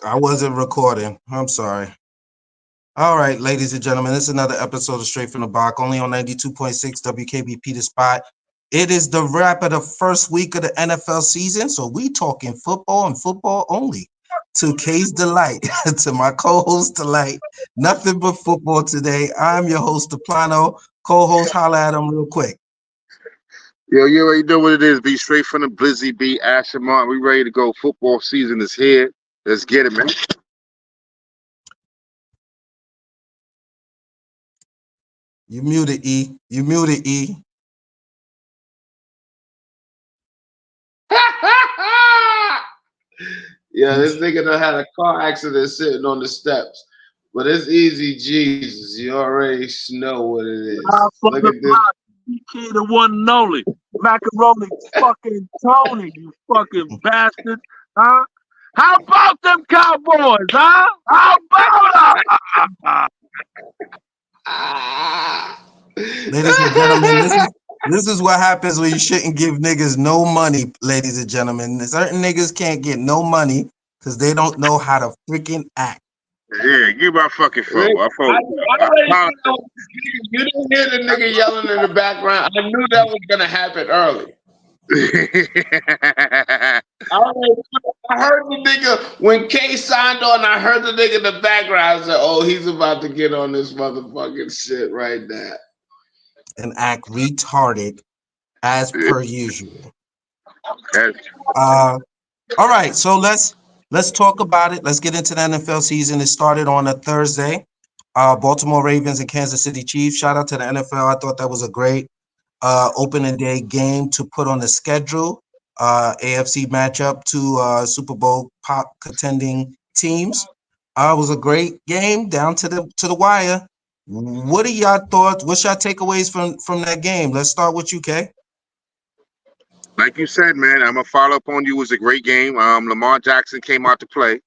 I wasn't recording. I'm sorry. All right, ladies and gentlemen, this is another episode of Straight from the Block, only on 92.6 WKBP The Spot. It is the wrap of the first week of the NFL season, so we talking football and football only. To K's delight, to my co-host delight, nothing but football today. I'm your host, Deplano. Co-host, holla at him real quick. Yo, you already know what it is. Be straight from the Blizzy, be Ashamont. We ready to go. Football season is here. Let's get it, man. You muted, E. You muted, E. Yeah, this nigga done had a car accident sitting on the steps. But it's easy, Jesus. You already know what it is. Look at this. Key, the one and only. Macaroni fucking Tony, you fucking bastard. Huh? How about them Cowboys, huh? How about them? Ladies and gentlemen, this is what happens when you shouldn't give niggas no money, ladies and gentlemen. Certain niggas can't get no money because they don't know how to freaking act. Yeah, give my fucking phone. You didn't hear the nigga yelling in the background. I knew that was gonna happen early. I heard the nigga when K signed on. I heard the nigga in the background say, "Oh, he's about to get on this motherfucking shit right now and act retarded as per usual." All right, so let's talk about it. Let's get into the NFL season. It started on a Thursday. Baltimore Ravens and Kansas City Chiefs. Shout out to the NFL. I thought that was a great opening day game to put on the schedule. AFC matchup to Super Bowl contending teams. It was a great game down to the wire. What are y'all thoughts? What's your takeaways from that game? Let's start with you, Kay. Like you said, man, I'm gonna follow up on you. It was a great game. Lamar Jackson came out to play.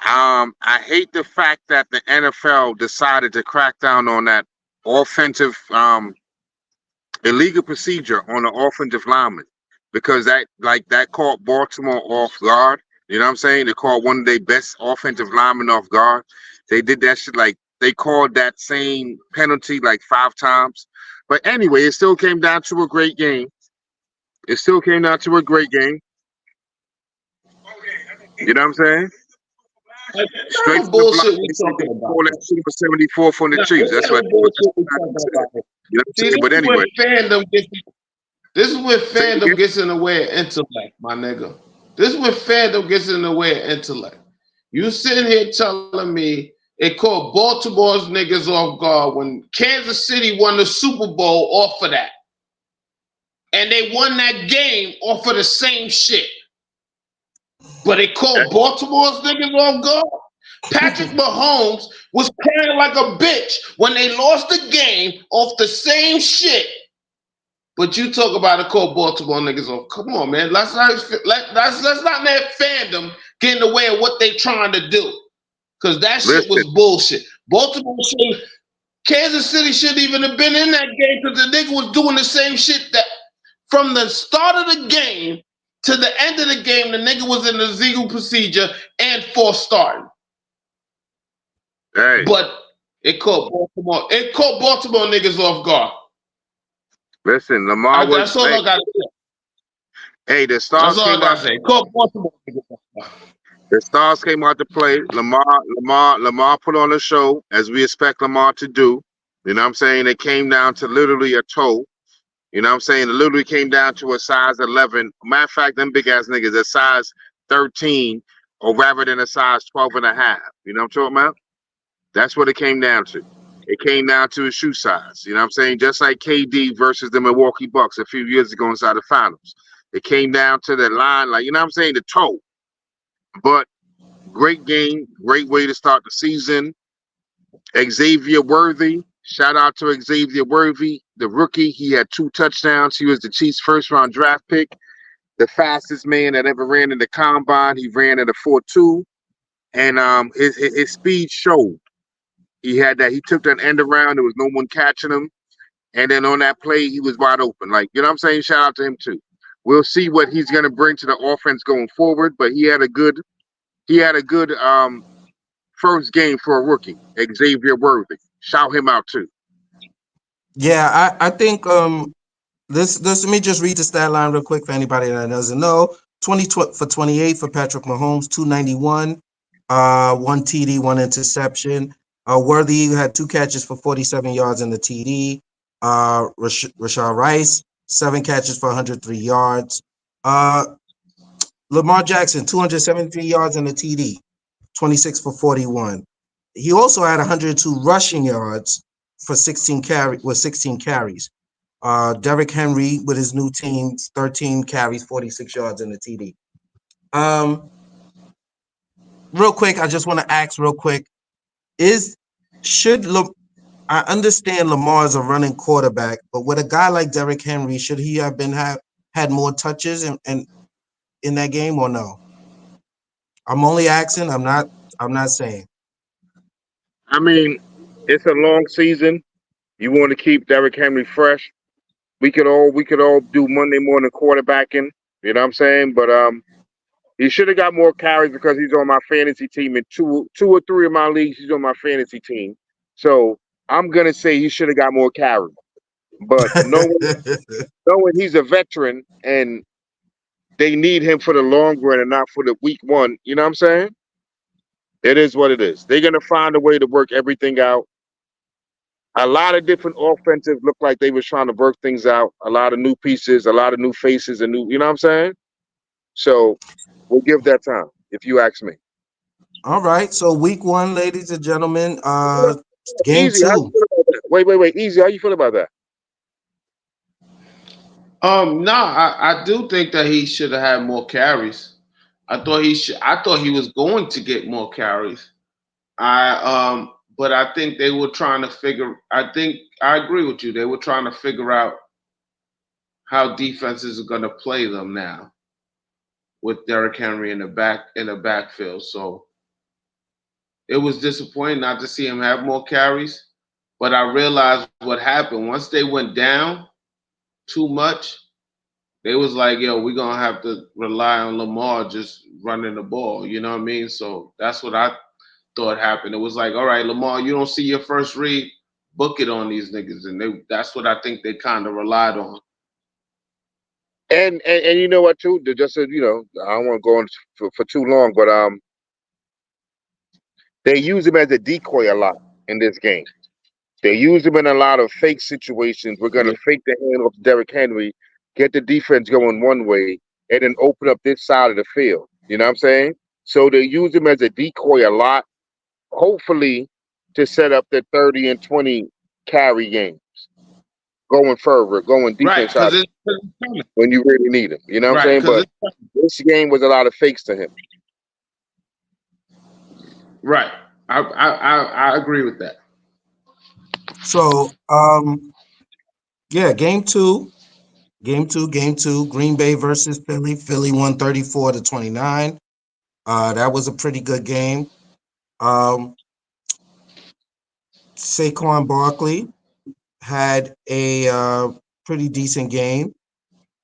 I hate the fact that the NFL decided to crack down on that offensive illegal procedure on the offensive lineman because that caught Baltimore off guard. You know what I'm saying? They called one of their best offensive linemen off guard. They did that shit they called that same penalty like 5 times. But anyway, it still came down to a great game. You know what I'm saying? Straight from bullshit the we talking about. Call that Super 74 from the Chiefs. That's what bullshit we talking about. You know what I'm saying? See, But anyway, this is when fandom gets in the way of intellect, my nigga. This is when fandom gets in the way of intellect. You sitting here telling me it caught Baltimore's niggas off guard when Kansas City won the Super Bowl off of that. And they won that game off of the same shit. But it caught Baltimore's niggas off guard. Patrick Mahomes was crying like a bitch when they lost the game off the same shit. But you talk about it called Baltimore niggas off. Come on, man. Let's not let fandom get in the way of what they trying to do. Because that shit was bullshit. Kansas City shouldn't even have been in that game because the nigga was doing the same shit that from the start of the game to the end of the game, the nigga was in the legal procedure and forced starting. hey. But it caught Baltimore niggas off guard. Listen, Lamar was. That's all I gotta say. Hey, the Stars came out. Caught Baltimore niggas off guard. The Stars came out to play. Lamar put on a show as we expect Lamar to do. You know what I'm saying? It came down to literally a toe. You know what I'm saying? It literally came down to a size 11. Matter of fact, them big ass niggas a size 13 or rather than a size 12 and a half. You know what I'm talking about? That's what it came down to. It came down to his shoe size. You know what I'm saying? Just like KD versus the Milwaukee Bucks a few years ago inside the finals. It came down to the line, like, you know what I'm saying? The toe. But great game, great way to start the season. Xavier Worthy. Shout out to Xavier Worthy, the rookie. He had 2 touchdowns. He was the Chiefs' first-round draft pick, the fastest man that ever ran in the combine. He ran at a 4.2, and his speed showed. He took that end around. There was no one catching him, and then on that play, he was wide open. Like, you know what I'm saying? Shout out to him too. We'll see what he's going to bring to the offense going forward, but he had a good he had a good first game for a rookie, Xavier Worthy. Shout him out too. Yeah, I think this let me just read the stat line real quick for anybody that doesn't know. 20 for 28 for Patrick Mahomes, 291, one TD, one interception. Worthy had 2 catches for 47 yards in the TD. Rashard Rice, 7 catches for 103 yards. Lamar Jackson, 273 yards in the TD, 26 for 41. He also had 102 rushing yards for 16 carries. Derrick Henry with his new team, 13 carries, 46 yards in the TD. Real quick, I just want to ask real quick: I understand Lamar is a running quarterback, but with a guy like Derrick Henry, should he have had more touches in that game or no? I'm only asking. I'm not saying. I mean, it's a long season. You want to keep Derrick Henry fresh. We could all do Monday morning quarterbacking. You know what I'm saying? But he should have got more carries because he's on my fantasy team in two or three of my leagues. He's on my fantasy team, so I'm gonna say he should have got more carries. But knowing he's a veteran and they need him for the long run and not for the week one, you know what I'm saying? It is what it is. They're gonna find a way to work everything out. A lot of different offensive look like they was trying to work things out. A lot of new pieces, a lot of new faces, and new. You know what I'm saying? So we'll give that time, if you ask me. All right. So week 1, ladies and gentlemen, game Easy. How you 2. feel about that? Wait. Easy. How you feel about that? I do think that he should have had more carries. I thought he was going to get more carries. But I think they were trying to figure. I think I agree with you. They were trying to figure out how defenses are going to play them now with Derrick Henry in the backfield. So it was disappointing not to see him have more carries. But I realized what happened once they went down too much. They was like, yo, we're gonna have to rely on Lamar just running the ball. You know what I mean? So that's what I thought happened. It was like, all right, Lamar, you don't see your first read, book it on these niggas, and that's what I think they kind of relied on. And you know what too? Just so you know, I don't want to go on for too long, but they use him as a decoy a lot in this game. They use him in a lot of fake situations. We're gonna Yeah. fake the hand of Derrick Henry, get the defense going one way, and then open up this side of the field. You know what I'm saying? So they use him as a decoy a lot, hopefully to set up the 30 and 20 carry games, going further, going deep Right, inside because it's coming. when you really need him. You know what I'm Right, saying? because But this game was a lot of fakes to him. right. I agree with that. So, yeah, game 2. Game two. Green Bay versus Philly. Philly won 34-29. That was a pretty good game. Um, Saquon Barkley had a pretty decent game.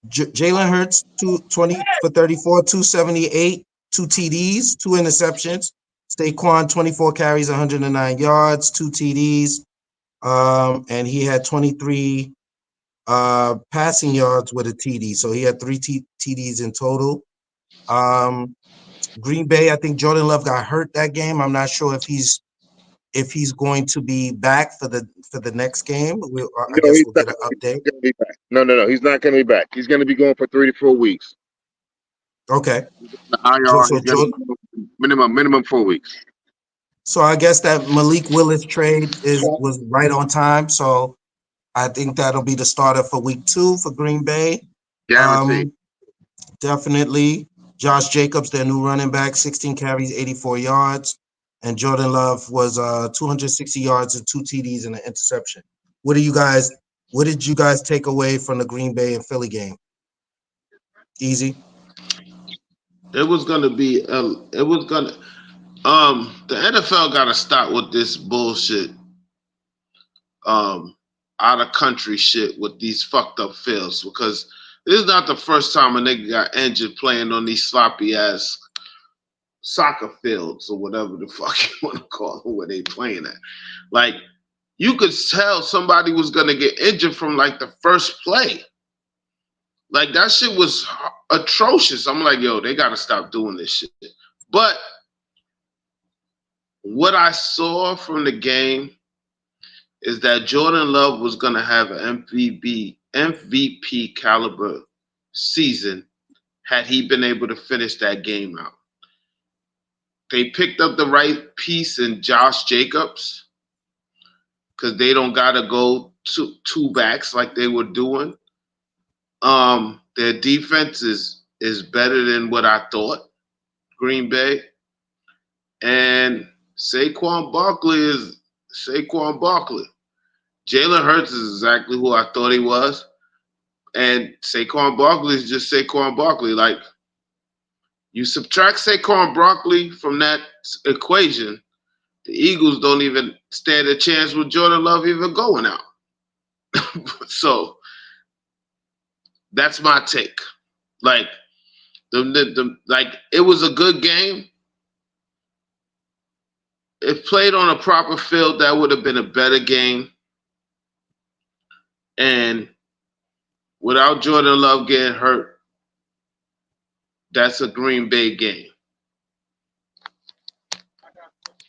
Jalen Hurts, 20 for 34, 278, 2 TDs, 2 interceptions. Saquon, 24 carries, 109 yards, 2 TDs. And he had 23 passing yards with a TD. So he had 3 TDs in total. Green Bay, I think Jordan Love got hurt that game. I'm not sure if he's going to be back for the next game. I No, guess he's we'll not. get an update. He's gonna be back. No. He's not going to be back. He's going to be going for 3 to 4 weeks. Okay. The IR, So he's going to be minimum 4 weeks. So I guess that Malik Willis trade was right on time. So I think that'll be the starter for week 2 for Green Bay. Guaranteed. Definitely. Josh Jacobs, their new running back, 16 carries, 84 yards. And Jordan Love was 260 yards and 2 TDs and an interception. What did you guys take away from the Green Bay and Philly game? Easy. It was gonna be. It was gonna. The NFL got to stop with this bullshit. Out of country shit with these fucked up fields because this is not the first time a nigga got injured playing on these sloppy ass soccer fields or whatever the fuck you want to call them, where they playing at. Like, you could tell somebody was gonna get injured from like the first play. Like, that shit was atrocious. I'm like, yo, they gotta stop doing this shit. But what I saw from the game is that Jordan Love was gonna have an MVP caliber season had he been able to finish that game out. They picked up the right piece in Josh Jacobs because they don't gotta go two backs like they were doing. Their defense is better than what I thought, Green Bay. And Saquon Barkley is Saquon Barkley. Jalen Hurts is exactly who I thought he was. And Saquon Barkley is just Saquon Barkley. Like, you subtract Saquon Barkley from that equation, the Eagles don't even stand a chance with Jordan Love even going out. So that's my take. Like, like, it was a good game. If played on a proper field, that would have been a better game. And without Jordan Love getting hurt, that's a Green Bay game.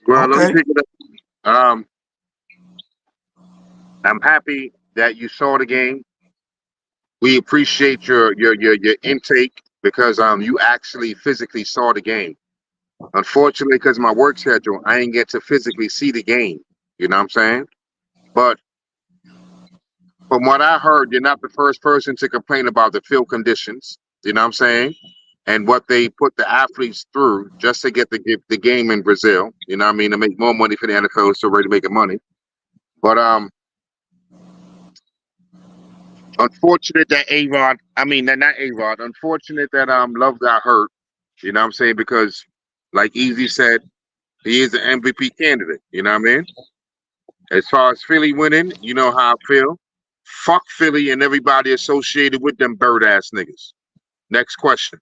Well, let Okay. me pick it up. I'm happy that you saw the game. We appreciate your intake because you actually physically saw the game. Unfortunately, because of my work schedule, I didn't get to physically see the game. You know what I'm saying? But from what I heard, you're not the first person to complain about the field conditions. You know what I'm saying? And what they put the athletes through just to get the game in Brazil. You know what I mean? To make more money for the NFL, so ready to making money. But unfortunate that unfortunate that Love got hurt. You know what I'm saying? Because like Easy said, he is an MVP candidate. You know what I mean? As far as Philly winning, you know how I feel. Fuck Philly and everybody associated with them bird ass niggas. Next question.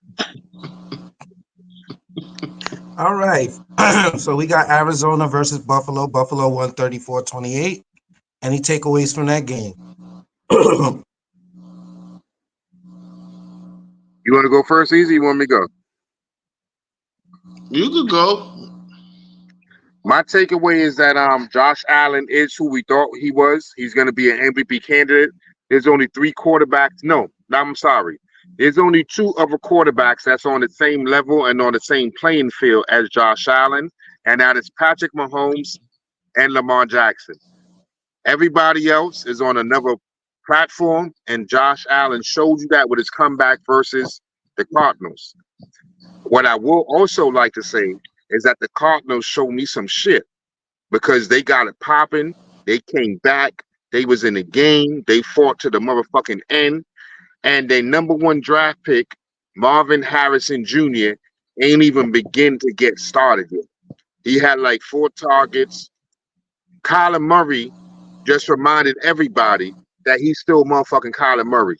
All right. So we got Arizona versus Buffalo. Buffalo won 34-28. Any takeaways from that game? You want to go first, Easy? You want me to go? You could go. My takeaway is that Josh Allen is who we thought he was. He's going to be an MVP candidate. There's only three quarterbacks. No, I'm sorry. There's only two other quarterbacks that's on the same level and on the same playing field as Josh Allen, and that is Patrick Mahomes and Lamar Jackson. Everybody else is on another platform, and Josh Allen showed you that with his comeback versus the Cardinals. What I will also like to say is that the Cardinals showed me some shit because they got it popping. They came back. They was in the game. They fought to the motherfucking end. And their number one draft pick, Marvin Harrison Jr., ain't even begin to get started yet. He had like 4 targets. Kyler Murray just reminded everybody that he's still motherfucking Kyler Murray.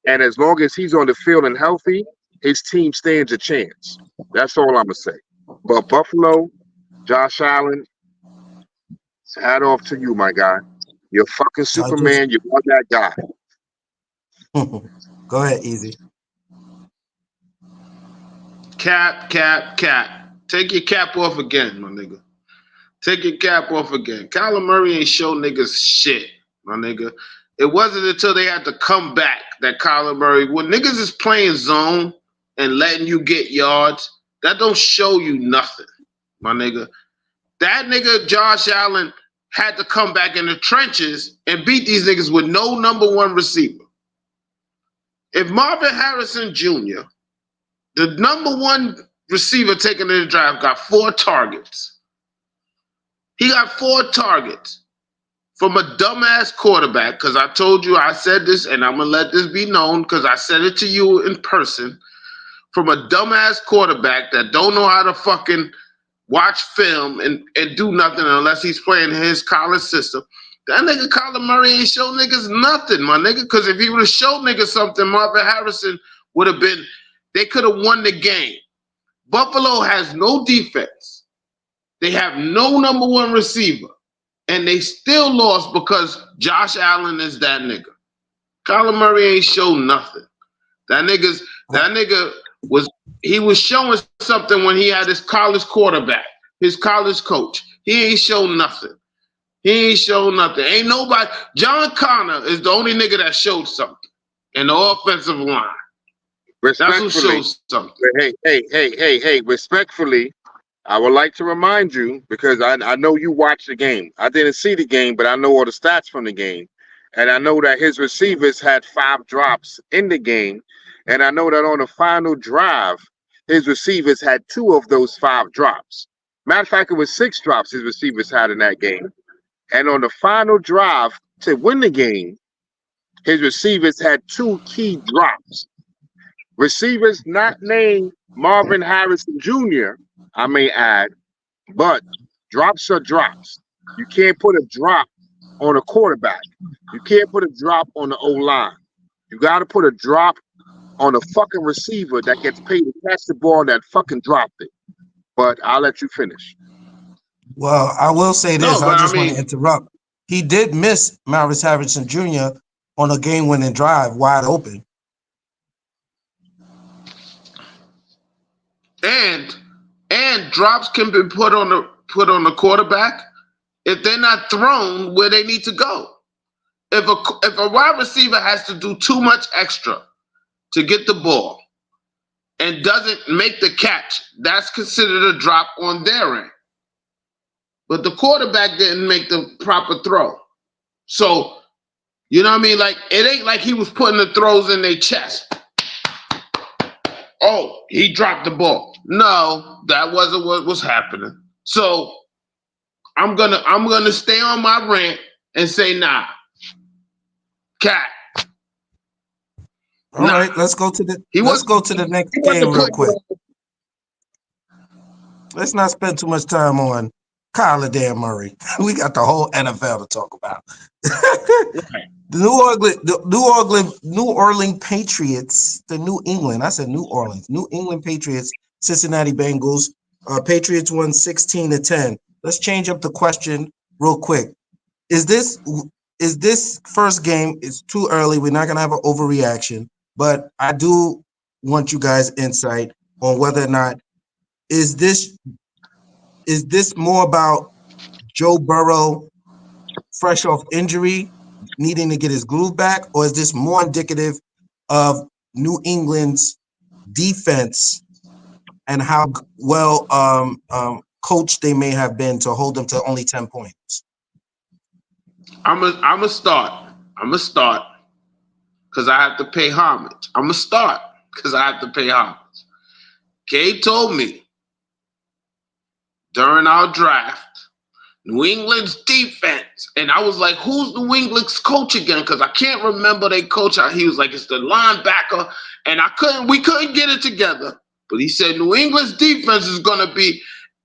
And as long as he's on the field and healthy, his team stands a chance. That's all I'm going to say. But Buffalo, Josh Allen, hat off to you, my guy. You're fucking Superman. You are that guy. Go ahead, Easy. Cap. Take your cap off again, my nigga. Take your cap off again. Kyler Murray ain't show niggas shit, my nigga. It wasn't until they had to come back that Kyler Murray, when niggas is playing zone and letting you get yards, that don't show you nothing, my nigga. That nigga Josh Allen had to come back in the trenches and beat these niggas with no number one receiver. If Marvin Harrison Jr., the number one receiver taken in the draft, got 4 targets. He got 4 targets from a dumbass quarterback, because I told you, I said this, and I'm going to let this be known because I said it to you in person, from a dumbass quarterback that don't know how to fucking watch film and do nothing unless he's playing his college system. That nigga Kyler Murray ain't show niggas nothing, my nigga, because if he would have showed niggas something, Marvin Harrison would have been, they could have won the game. Buffalo has no defense. They have no number one receiver. And they still lost because Josh Allen is that nigga. Kyler Murray ain't show nothing. That nigga was showing something when he had his college quarterback, his college coach. He ain't show nothing. He ain't show nothing. Ain't nobody. John Connor is the only nigga that showed something in the offensive line. That's who shows something. Hey, respectfully, I would like to remind you, because I know you watched the game. I didn't see the game, but I know all the stats from the game. And I know that his receivers had 5 drops in the game. And I know that on the final drive, his receivers had 2 of those 5 drops. Matter of fact, it was 6 drops his receivers had in that game. And on the final drive to win the game, his receivers had 2 key drops. Receivers not named Marvin Harrison Jr., I may add, but drops are drops. You can't put a drop on a quarterback. You can't put a drop on the O-line. You got to put a drop on a fucking receiver that gets paid to catch the ball that fucking dropped it. But I'll let you finish. Well, I will say this. No, I but just I want to mean- interrupt. He did miss Maurice Harrison Jr. on a game-winning drive, wide open. And drops can be put on the quarterback if they're not thrown where they need to go. If a wide receiver has to do too much extra to get the ball and doesn't make the catch, that's considered a drop on their end. But the quarterback didn't make the proper throw. So, you know what I mean? Like, it ain't like he was putting the throws in their chest. Oh, he dropped the ball. No, that wasn't what was happening. So I'm gonna stay on my rant and say nah. Cat. All right, let's go to the next game real quick. Let's not spend too much time on Kyler Dan Murray. We got the whole NFL to talk about. The New Orleans Patriots, New England Patriots, Cincinnati Bengals. Patriots won 16-10. Let's change up the question real quick. Is this first game? It's too early. We're not gonna have an overreaction, but I do want you guys' insight on whether or not is this more about Joe Burrow fresh off injury, needing to get his groove back, or is this more indicative of New England's defense and how well coached they may have been to hold them to only 10 points? I'm a start because I have to pay homage. I'm a start because I have to pay homage. Kay told me during our draft, New England's defense. And I was like, who's New England's coach again? Because I can't remember their coach. He was like, it's the linebacker. And we couldn't get it together. But he said New England's defense is gonna be,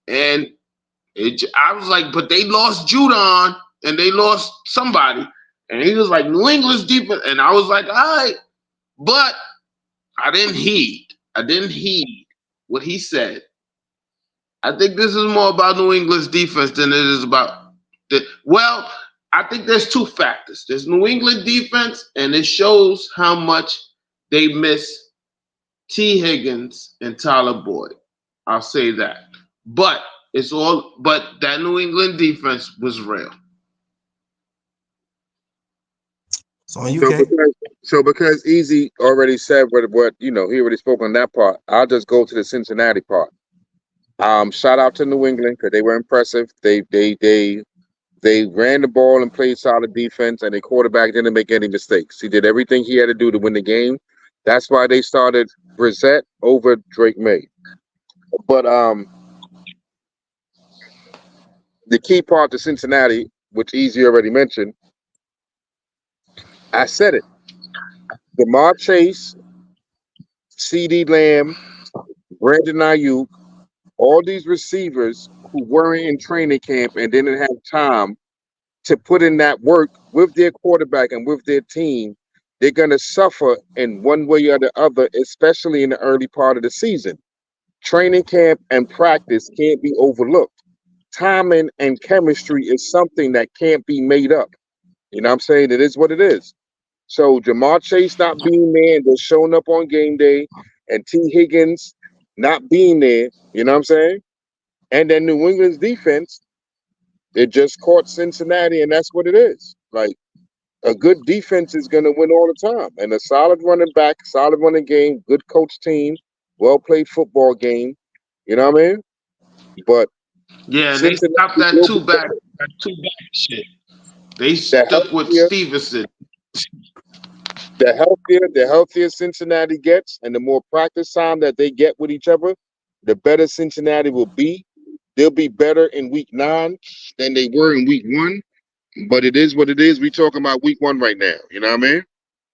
and I was like, but they lost Judon and they lost somebody. And he was like, New England's defense. And I was like, all right. But I didn't heed what he said. I think this is more about New England's defense than it is about well, I think there's 2 factors. There's New England defense, and it shows how much they miss T. Higgins and Tyler Boyd. I'll say that. But that New England defense was real. So because Easy already said what he already spoke on that part, I'll just go to the Cincinnati part. Shout out to New England because they were impressive. They ran the ball and played solid defense, and their quarterback didn't make any mistakes. He did everything he had to do to win the game. That's why they started Brissett over Drake May. But the key part to Cincinnati, which Easy already mentioned, I said it. Jamar Chase, CeeDee Lamb, Brandon Ayuk, all these receivers who weren't in training camp and didn't have time to put in that work with their quarterback and with their team, they're going to suffer in one way or the other, especially in the early part of the season. Training camp and practice can't be overlooked. Timing and chemistry is something that can't be made up. You know what I'm saying? It is what it is. So Jamar Chase not being there and just showing up on game day, and T. Higgins not being there, you know what I'm saying? And then New England's defense, it just caught Cincinnati, and that's what it is. Like, a good defense is going to win all the time. And a solid running back, solid running game, good coach team, well-played football game. You know what I mean? But Yeah, and they stopped that two-back shit. They stuck with Stevenson. The healthier Cincinnati gets, and the more practice time that they get with each other, the better Cincinnati will be. They'll be better in week 9 than they were in week 1. But it is what it is. We talking about week 1 right now. You know what I mean?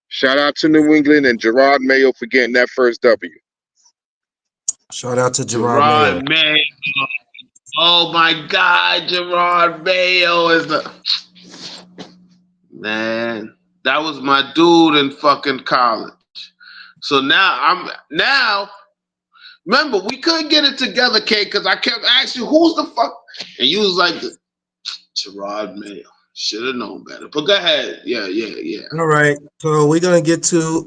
Shout out to New England and Gerard Mayo for getting that first W. Shout out to Gerard Mayo. Oh my God, Gerard Mayo is the man. That was my dude in fucking college. So now remember, we couldn't get it together, Kate, because I kept asking you, who's the fuck? And you was like, Gerard Mayo. Should have known better. But go ahead. Yeah. All right. So we're gonna get to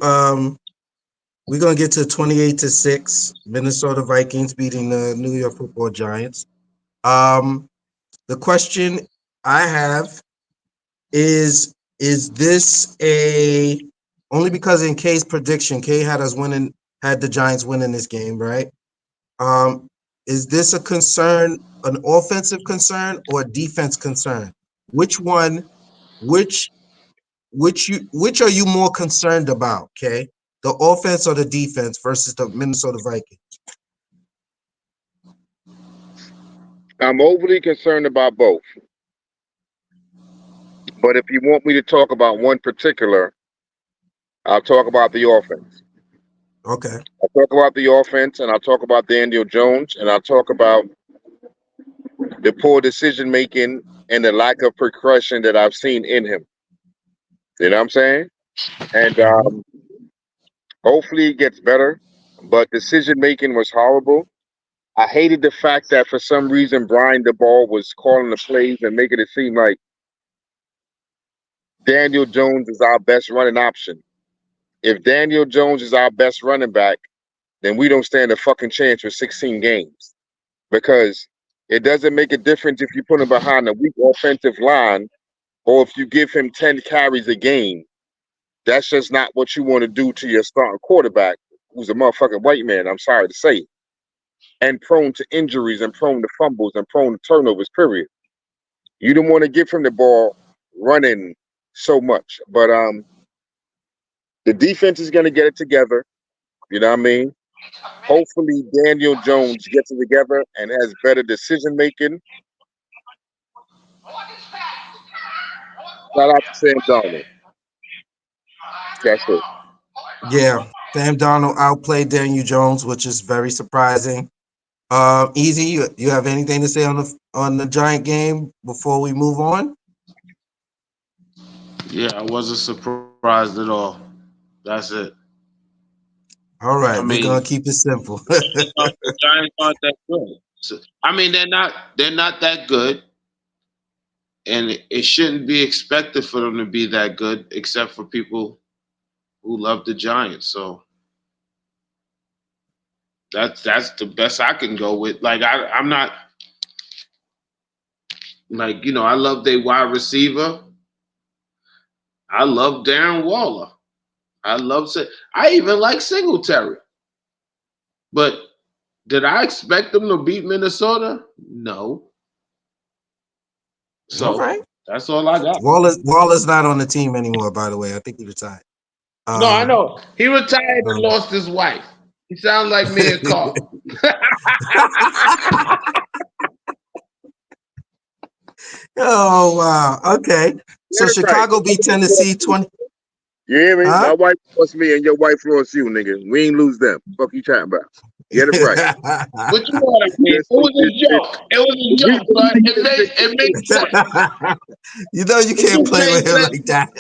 28-6, Minnesota Vikings beating the New York Football Giants. The question I have is this only because in K's prediction, K had the Giants winning this game, right? Is this a concern, an offensive concern or a defense concern? Which are you more concerned about, K? The offense or the defense versus the Minnesota Vikings? I'm overly concerned about both. But if you want me to talk about one particular, I'll talk about the offense. Okay. I'll talk about the offense, and I'll talk about Daniel Jones, and I'll talk about the poor decision making and the lack of progression that I've seen in him. You know what I'm saying? And hopefully it gets better. But decision making was horrible. I hated the fact that for some reason Brian DeBall was calling the plays and making it seem like Daniel Jones is our best running option. If Daniel Jones is our best running back, then we don't stand a fucking chance for 16 games. Because it doesn't make a difference if you put him behind a weak offensive line or if you give him 10 carries a game. That's just not what you want to do to your starting quarterback, who's a motherfucking white man, I'm sorry to say. And prone to injuries and prone to fumbles and prone to turnovers, period. You don't want to give him the ball running so much. But the defense is going to get it together. You know what I mean? Hopefully Daniel Jones gets it together and has better decision making. Shout out to Sam Darnold. That's it. Yeah, Sam Darnold outplayed Daniel Jones, which is very surprising. Easy, you have anything to say on the Giant game before we move on? Yeah, I wasn't surprised at all. That's it. All right, we're gonna keep it simple. The Giants aren't that good. So, I mean, they're not that good, and it shouldn't be expected for them to be that good, except for people who love the Giants. So that's the best I can go with. Like I'm not like, you know, I love their wide receiver. I love Darren Waller. I even like Singletary. But did I expect them to beat Minnesota? No. So all right. That's all I got. Waller's not on the team anymore, by the way. I think he retired. No, I know. He retired and lost his wife. He sounds like me and Carl. Oh, wow. Okay. So Yeah, Chicago right. beat Tennessee 20. You hear me? Huh? My wife lost me and your wife lost you, nigga. We ain't lose them. Fuck you chatting about. Get it right. What you want to mean? It was a joke. It was a joke, but it makes sense. You know you can't play with him like that.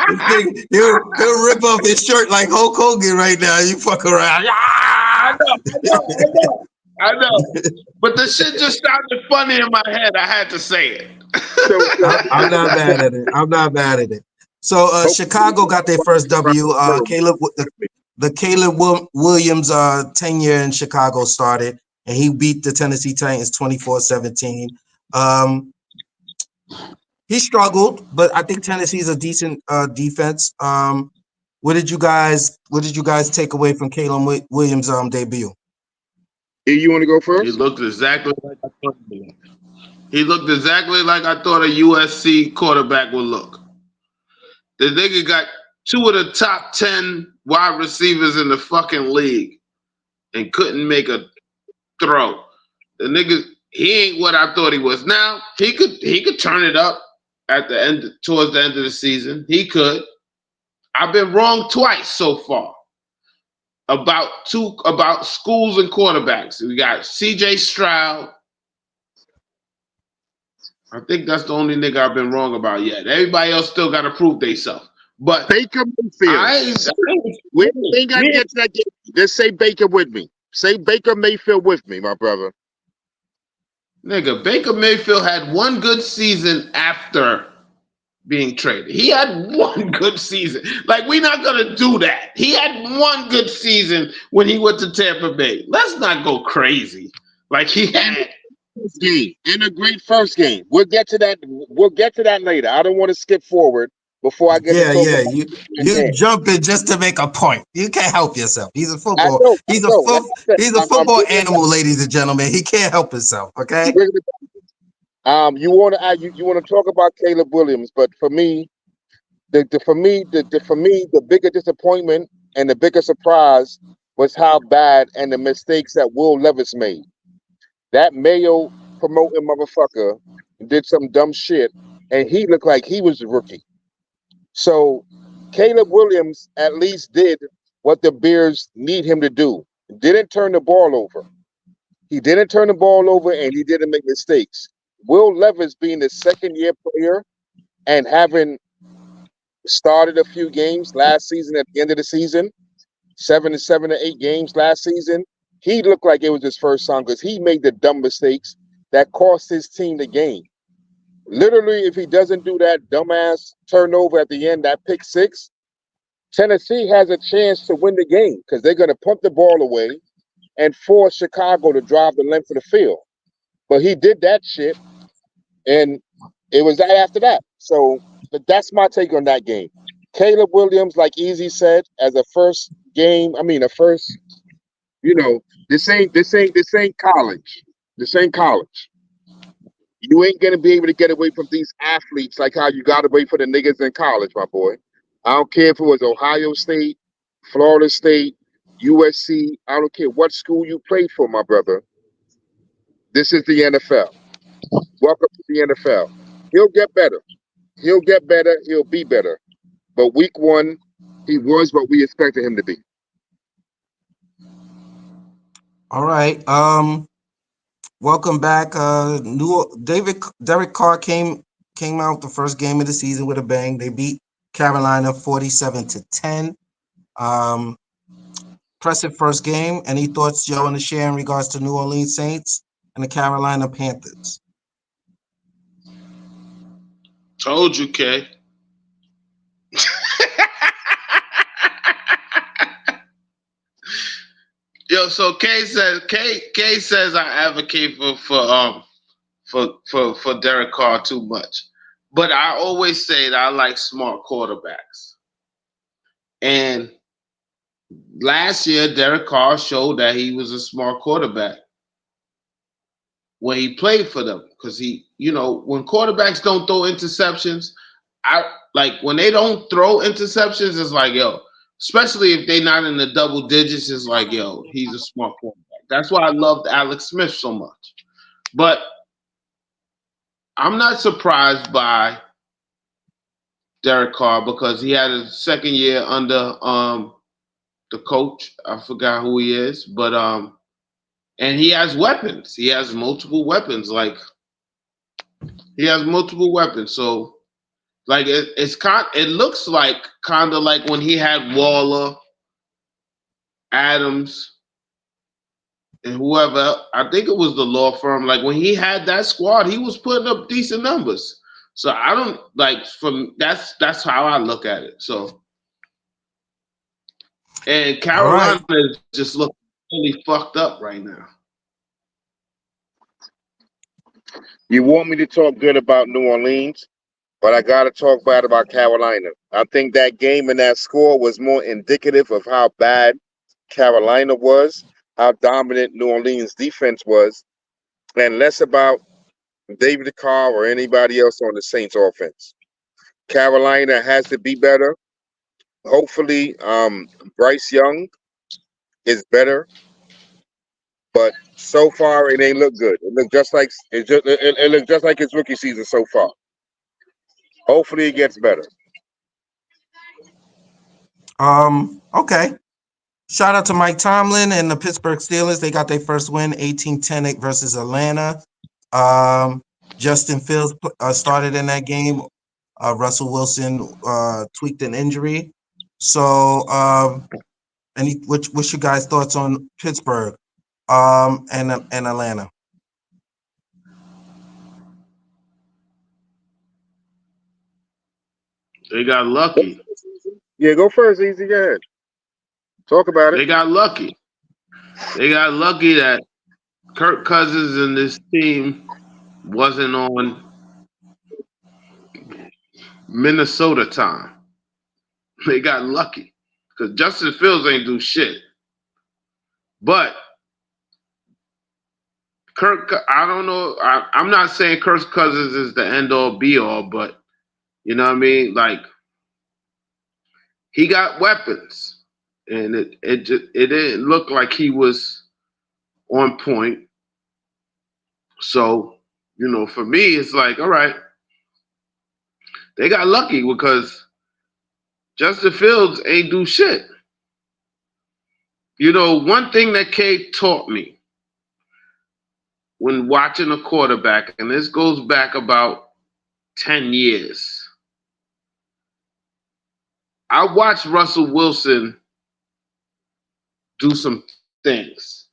This thing, he'll rip off his shirt like Hulk Hogan right now. You fuck around. I know. But the shit just sounded funny in my head. I had to say it. I'm not mad at it. I'm not mad at it. So Chicago got their first W. Caleb, the Caleb Williams tenure in Chicago started, and he beat the Tennessee Titans 24-17. He struggled, but I think Tennessee's a decent defense. What did you guys take away from Caleb Williams' debut? You want to go first? He looked exactly like I thought he would. He looked exactly like I thought a USC quarterback would look. The nigga got 2 of the top 10 wide receivers in the fucking league and couldn't make a throw. The nigga, he ain't what I thought he was. Now he could turn it up at the end, towards the end of the season. He could. I've been wrong twice so far about schools and quarterbacks. We got CJ Stroud. I think that's the only nigga I've been wrong about yet. Everybody else still got to prove themselves. But Baker Mayfield. We ain't got to get to that game. Just say Baker with me. Say Baker Mayfield with me, my brother. Nigga, Baker Mayfield had one good season after being traded. He had one good season. Like, we're not going to do that. He had one good season when he went to Tampa Bay. Let's not go crazy. Like, he had... game in a great first game. We'll get to that. We'll get to that later. I don't want to skip forward before I get to talk about you jumping just to make a point. You can't help yourself. He's a football. He's a football animal, ladies and gentlemen. He can't help himself. Okay. You want to talk about Caleb Williams, but for me, the bigger disappointment and the bigger surprise was how bad and the mistakes that Will Levis made. That Mayo promoting motherfucker did some dumb shit, and he looked like he was a rookie. So Caleb Williams at least did what the Bears need him to do. Didn't turn the ball over. He didn't turn the ball over, and he didn't make mistakes. Will Levis being a second-year player and having started a few games last season at the end of the season, 7 to 8 games last season, he looked like it was his first time because he made the dumb mistakes that cost his team the game. Literally, if he doesn't do that dumbass turnover at the end, that pick 6, Tennessee has a chance to win the game because they're going to punt the ball away and force Chicago to drive the length of the field. But he did that shit, and it was that after that. So, but that's my take on that game. Caleb Williams, like Easy said, as a first game, this ain't college. This ain't college. You ain't gonna be able to get away from these athletes like how you got away from the niggas in college, my boy. I don't care if it was Ohio State, Florida State, USC. I don't care what school you played for, my brother. This is the NFL. Welcome to the NFL. He'll get better. He'll get better. He'll be better. But week 1, he was what we expected him to be. All right. Welcome back. Derek Carr came out the first game of the season with a bang. They beat Carolina 47-10. Impressive first game. Any thoughts you want to share in regards to New Orleans Saints and the Carolina Panthers? Told you, Kay. Yo, so Kay says I advocate for Derek Carr too much. But I always say that I like smart quarterbacks. And last year, Derek Carr showed that he was a smart quarterback when he played for them. Because when quarterbacks don't throw interceptions, when they don't throw interceptions, it's like, yo, especially if they're not in the double digits, it's like, yo, he's a smart quarterback. That's why I loved Alex Smith so much. But I'm not surprised by Derek Carr because he had a second year under the coach. I forgot who he is, but and he has weapons. He has multiple weapons. So Like it looks like kind of like when he had Waller, Adams, and whoever. I think it was the law firm. Like when he had that squad, he was putting up decent numbers. So I don't like from that's how I look at it. So and All Carolina right. is just looking really fucked up right now. You want me to talk good about New Orleans, but I got to talk bad about Carolina. I think that game and that score was more indicative of how bad Carolina was, how dominant New Orleans defense was, and less about David Carr or anybody else on the Saints offense. Carolina has to be better. Hopefully, Bryce Young is better, but so far it ain't look good. It looked just like it looked just like his rookie season so far. Hopefully, it gets better. Okay. Shout out to Mike Tomlin and the Pittsburgh Steelers. They got their first win, 18-10 versus Atlanta. Justin Fields started in that game. Russell Wilson tweaked an injury. So, what's your guys' thoughts on Pittsburgh and Atlanta? They got lucky. Yeah, go first, easy. Go ahead. Talk about it. They got lucky. They got lucky that Kirk Cousins and this team wasn't on Minnesota time. They got lucky because Justin Fields ain't do shit. But Kirk, I don't know. I'm not saying Kirk Cousins is the end all be all, but you know what I mean. Like he got weapons, and it didn't look like he was on point. So for me, it's like, all right, they got lucky because Justin Fields ain't do shit. One thing that K taught me when watching a quarterback, and this goes back about 10 years. I watched Russell Wilson do some things,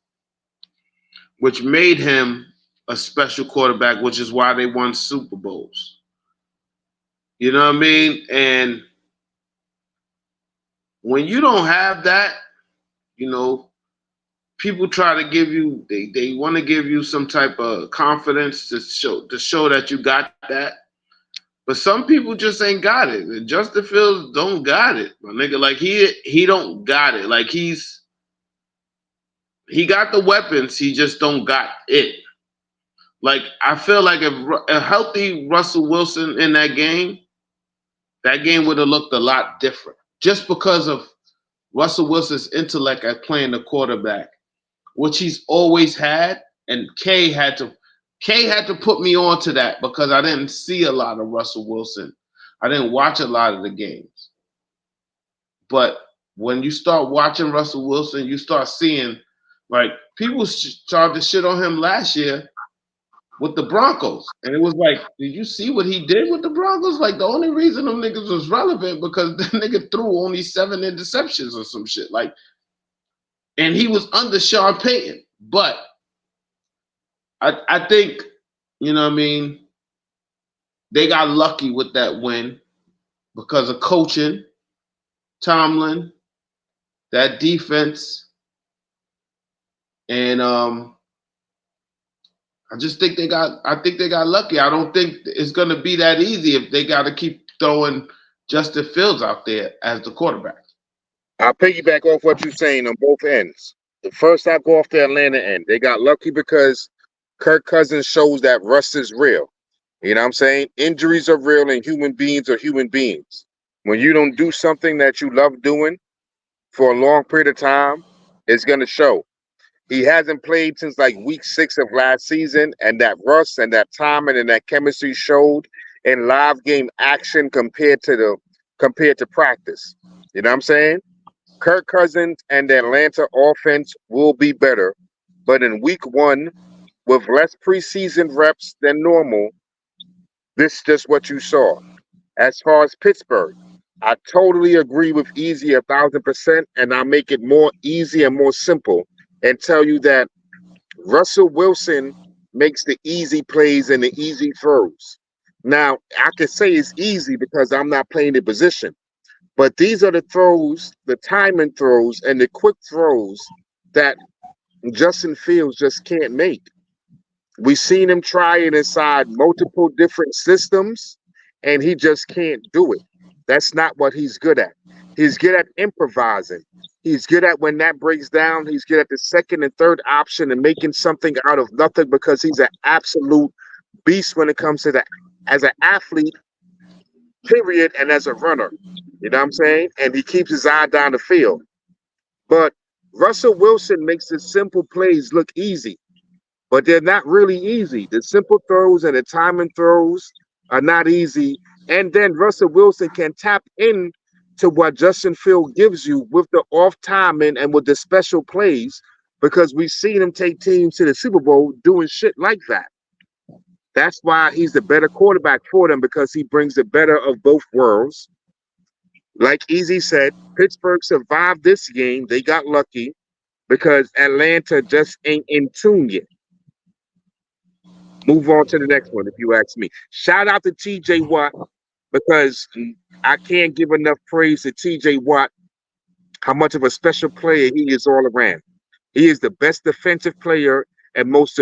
which made him a special quarterback, which is why they won Super Bowls. You know what I mean? And when you don't have that, people try to give you, they want to give you some type of confidence to show that you got that. But some people just ain't got it. And Justin Fields don't got it, my nigga. Like he don't got it. Like he got the weapons, he just don't got it. Like I feel like if a healthy Russell Wilson in that game would have looked a lot different. Just because of Russell Wilson's intellect at playing the quarterback, which he's always had, and K had to put me on to that because I didn't see a lot of Russell Wilson. I didn't watch a lot of the games. But when you start watching Russell Wilson, you start seeing, like, people started to shit on him last year with the Broncos. And it was like, did you see what he did with the Broncos? Like, the only reason them niggas was relevant because the nigga threw only 7 interceptions or some shit. Like, and he was under Sean Payton. But I think, you know what I mean, they got lucky with that win because of coaching, Tomlin, that defense, and I think they got lucky. I don't think it's gonna be that easy if they gotta keep throwing Justin Fields out there as the quarterback. I'll piggyback off what you're saying on both ends. The first, I'll go off the Atlanta end. They got lucky because Kirk Cousins shows that rust is real. You know what I'm saying? Injuries are real and human beings are human beings. When you don't do something that you love doing for a long period of time, it's going to show. He hasn't played since like week 6 of last season, and that rust and that timing and that chemistry showed in live game action compared to practice. You know what I'm saying? Kirk Cousins and the Atlanta offense will be better, but in week 1, with less preseason reps than normal, this is just what you saw. As far as Pittsburgh, I totally agree with Easy 1,000%, and I'll make it more easy and more simple and tell you that Russell Wilson makes the easy plays and the easy throws. Now, I can say it's easy because I'm not playing the position, but these are the throws, the timing throws, and the quick throws that Justin Fields just can't make. We've seen him try it inside multiple different systems, and he just can't do it. That's not what he's good at. He's good at improvising. He's good at when that breaks down. He's good at the second and third option and making something out of nothing because he's an absolute beast when it comes to that as an athlete, period, and as a runner. You know what I'm saying? And he keeps his eye down the field. But Russell Wilson makes the simple plays look easy, but they're not really easy. The simple throws and the timing throws are not easy. And then Russell Wilson can tap in to what Justin Field gives you with the off timing and with the special plays, because we've seen him take teams to the Super Bowl doing shit like that. That's why he's the better quarterback for them, because he brings the better of both worlds. Like Easy said, Pittsburgh survived this game. They got lucky because Atlanta just ain't in tune yet. Move on to the next one, if you ask me. Shout out to TJ Watt, because I can't give enough praise to TJ Watt, how much of a special player he is all around. He is the best defensive player and most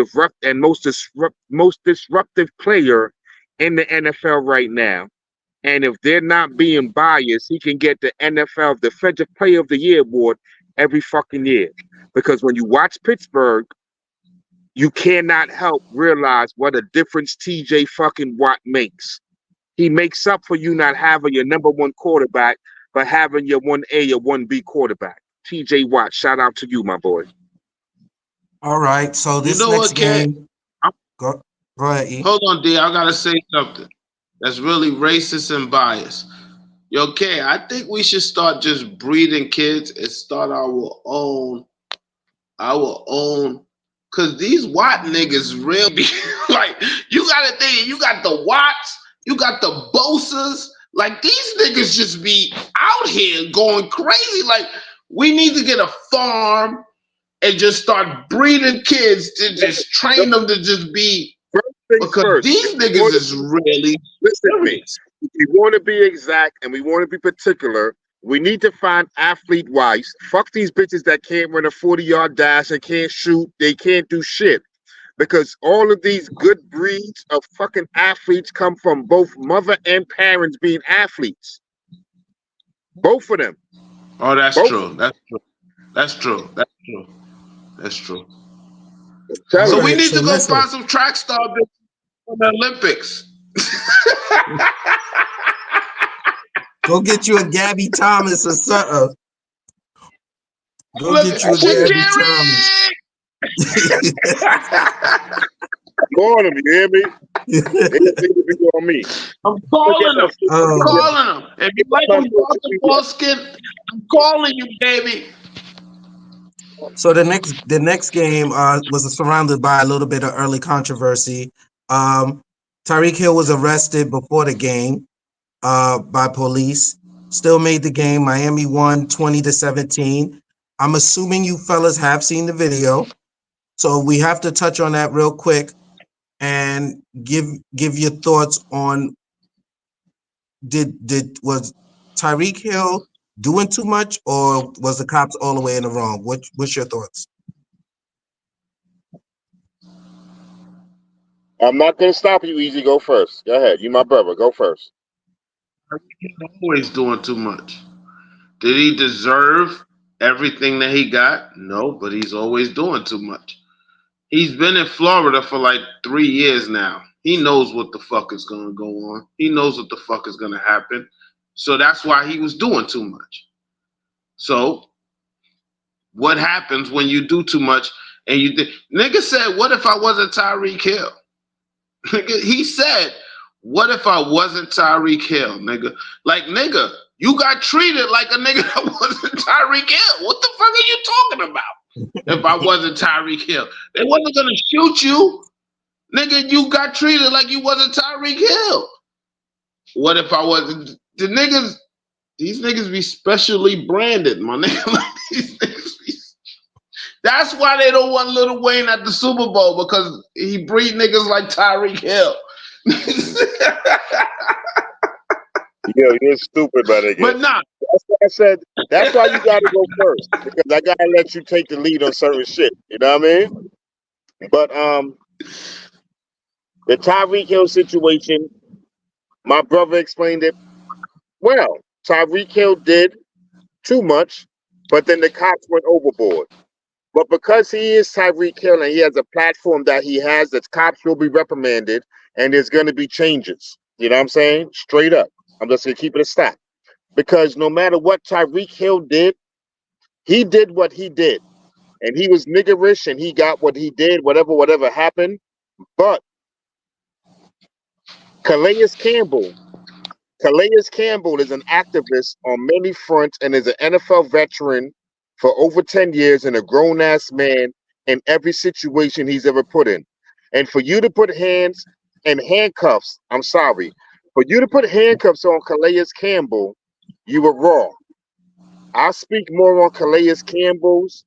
disruptive player in the NFL right now. And if they're not being biased, he can get the NFL Defensive Player of the Year award every fucking year. Because when you watch Pittsburgh, you cannot help realize what a difference TJ fucking Watt makes. He makes up for you not having your number one quarterback, but having your 1A or 1B quarterback. TJ Watt, shout out to you, my boy. All right. So this You know next what, Ken? game. Go ahead, E. Hold on, D. I gotta say something that's really racist and biased. Yo, K, I think we should start just breeding kids and start our own, cause these Watt niggas really like, you gotta think, you got the Watts, you got the Bosas, like these niggas just be out here going crazy. Like, we need to get a farm and just start breeding kids to just train them to just be, because these niggas is really serious. If we want to be exact and we want to be particular, we need to find athlete wives. Fuck these bitches that can't run a 40-yard dash and can't shoot. They can't do shit. Because all of these good breeds of fucking athletes come from both mother and parents being athletes. Both of them. Oh, that's Both. true. That's true. That's true. That's true. That's true. So we need to go listen. find some track star in the Olympics. Go get you a Gabby Thomas or something. Go get you a Gabby Thomas. Calling him, you hear me? Be on me. I'm calling him. I'm Oh. calling him. If you like them basketball skin, I'm calling you, baby. So the next game was surrounded by a little bit of early controversy. Tyreek Hill was arrested before the game by police. Still made the game. Miami won 20-17. I'm assuming you fellas have seen the video, so we have to touch on that real quick and give your thoughts on was Tyreek Hill doing too much, or was the cops all the way in the wrong? What's your thoughts? I'm not going to stop you, Easy. Go first. Go ahead. You my brother. Go first. He's always doing too much. Did he deserve everything that he got? No, but he's always doing too much. He's been in Florida for like 3 years now. He knows what the fuck is going to go on. He knows what the fuck is going to happen. So that's why he was doing too much. So what happens when you do too much and you nigga said, what if I wasn't Tyreek Hill? He said, what if I wasn't Tyreek Hill, nigga? Like, nigga, you got treated like a nigga that wasn't Tyreek Hill. What the fuck are you talking about? If I wasn't Tyreek Hill, they wasn't gonna shoot you, nigga. You got treated like you wasn't Tyreek Hill. What if I was the niggas? These niggas be specially branded, my nigga. Like, these niggas be, that's why they don't want Lil Wayne at the Super Bowl, because he breed niggas like Tyreek Hill. Yo, you're stupid, my nigga. But nah, That's why I said. That's why you gotta go first, because I gotta let you take the lead on certain shit. You know what I mean? But the Tyreek Hill situation, my brother explained it well. Tyreek Hill did too much, but then the cops went overboard. But because he is Tyreek Hill and he has a platform that he has, that cops will be reprimanded and there's going to be changes. You know what I'm saying? Straight up. I'm just going to keep it a stat. Because no matter what Tyreek Hill did, he did what he did. And he was niggerish and he got what he did, whatever happened. But Calais Campbell is an activist on many fronts and is an NFL veteran for over 10 years and a grown-ass man in every situation he's ever put in. And for you to put hands and handcuffs, I'm sorry, for you to put handcuffs on Calais Campbell, you were wrong. I'll speak more on Calais Campbell's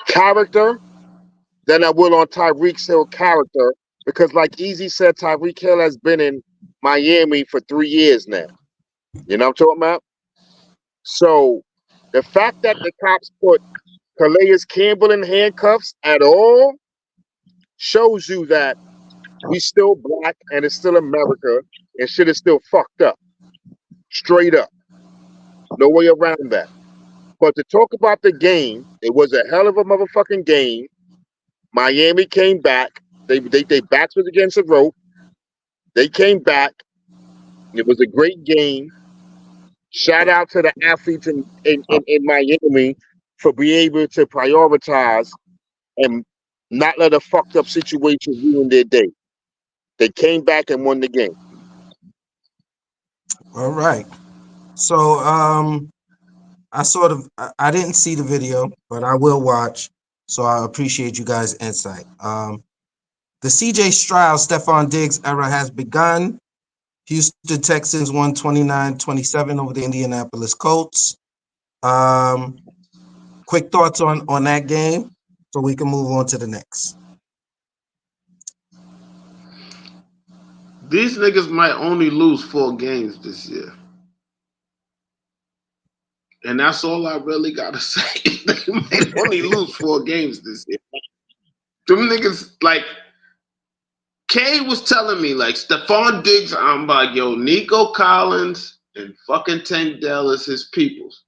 character than I will on Tyreek Hill's character, because like Easy said, Tyreek Hill has been in Miami for 3 years now. You know what I'm talking about? So the fact that the cops put Calais Campbell in handcuffs at all shows you that we still black and it's still America and shit is still fucked up. Straight up. No way around that. But to talk about the game, it was a hell of a motherfucking game. Miami came back. They backs was against the rope. They came back. It was a great game. Shout out to the athletes in Miami for being able to prioritize and not let a fucked up situation ruin their day. They came back and won the game. All right. So I didn't see the video, but I will watch. So I appreciate you guys' insight. The CJ Stroud, Stephon Diggs era has begun. Houston Texans won 29-27 over the Indianapolis Colts. Quick thoughts on that game, so we can move on to the next. these niggas might only lose 4 games this year. And that's all I really gotta say. They might only lose 4 games this year. Them niggas, like, Kay was telling me, like, Stephon Diggs, I'm like, yo, Nico Collins and fucking Tank Dell is his peoples.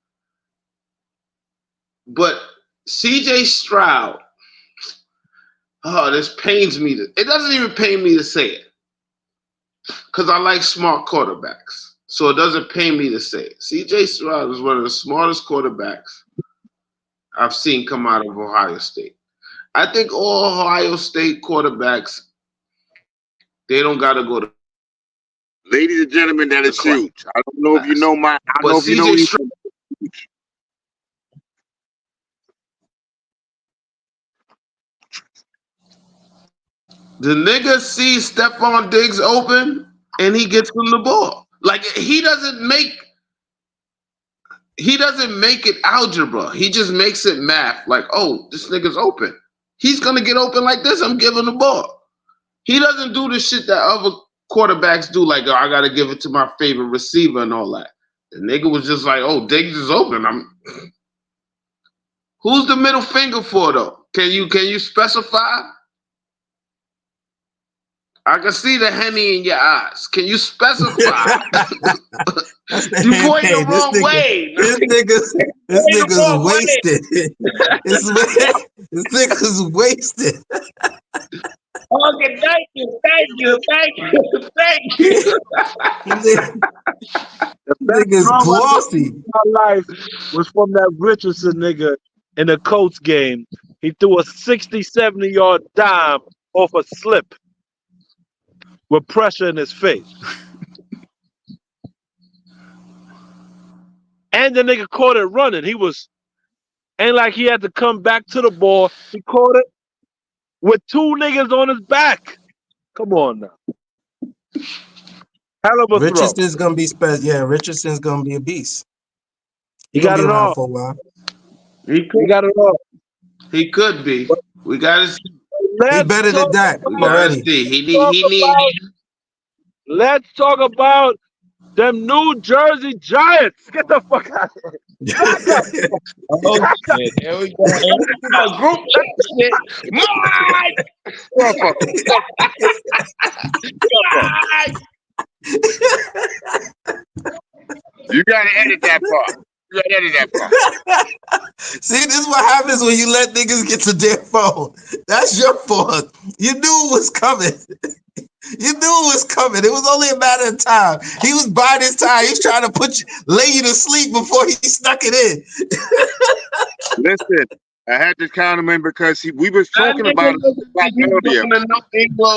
But CJ Stroud, oh, this pains me. It doesn't even pain me to say it, because I like smart quarterbacks. So it doesn't pain me to say it. CJ Stroud is one of the smartest quarterbacks I've seen come out of Ohio State. I think all Ohio State quarterbacks, they don't got to go to. Ladies and gentlemen, that is huge. I don't know if you know my. I don't But know if you know. CJ Stroud, the nigga sees Stephon Diggs open and he gets him the ball. Like, he doesn't make it algebra. He just makes it math. Like, oh, this nigga's open. He's gonna get open like this. I'm giving the ball. He doesn't do the shit that other quarterbacks do. Like, oh, I gotta give it to my favorite receiver and all that. The nigga was just like, oh, Diggs is open. Who's the middle finger for though? Can you specify? I can see the Henny in your eyes. Can you specify? You pointing the wrong way. This nigga's wasted. This nigga's wasted. Okay, thank you. The best Nigga's throw glossy. in my life was from that Richardson nigga in the Colts game. He threw a 60, 70-yard dime off a slip with pressure in his face. And the nigga caught it running. Ain't like he had to come back to the ball. He caught it with 2 niggas on his back. Come on now. Hell of a throw. Richardson's gonna be special. Yeah, Richardson's gonna be a beast. He He's gonna got be it around all. for a while. He He could, got it all. he could be. We gotta see. He Let's better than talk Dak We gotta already. see. talk He need. about let's talk about them New Jersey Giants. Get the fuck out of here. Back up. Oh shit! Here we go. Here we go. Group chat shit. Mike. Mike. You gotta edit that part. You gotta edit that part. See, this is what happens when you let niggas get to their phone. That's your fault. You knew it was coming. You knew it was coming. It was only a matter of time. He was biding his time. He was trying to lay you to sleep before he snuck it in. Listen, I had to count him in because we was talking about it like earlier.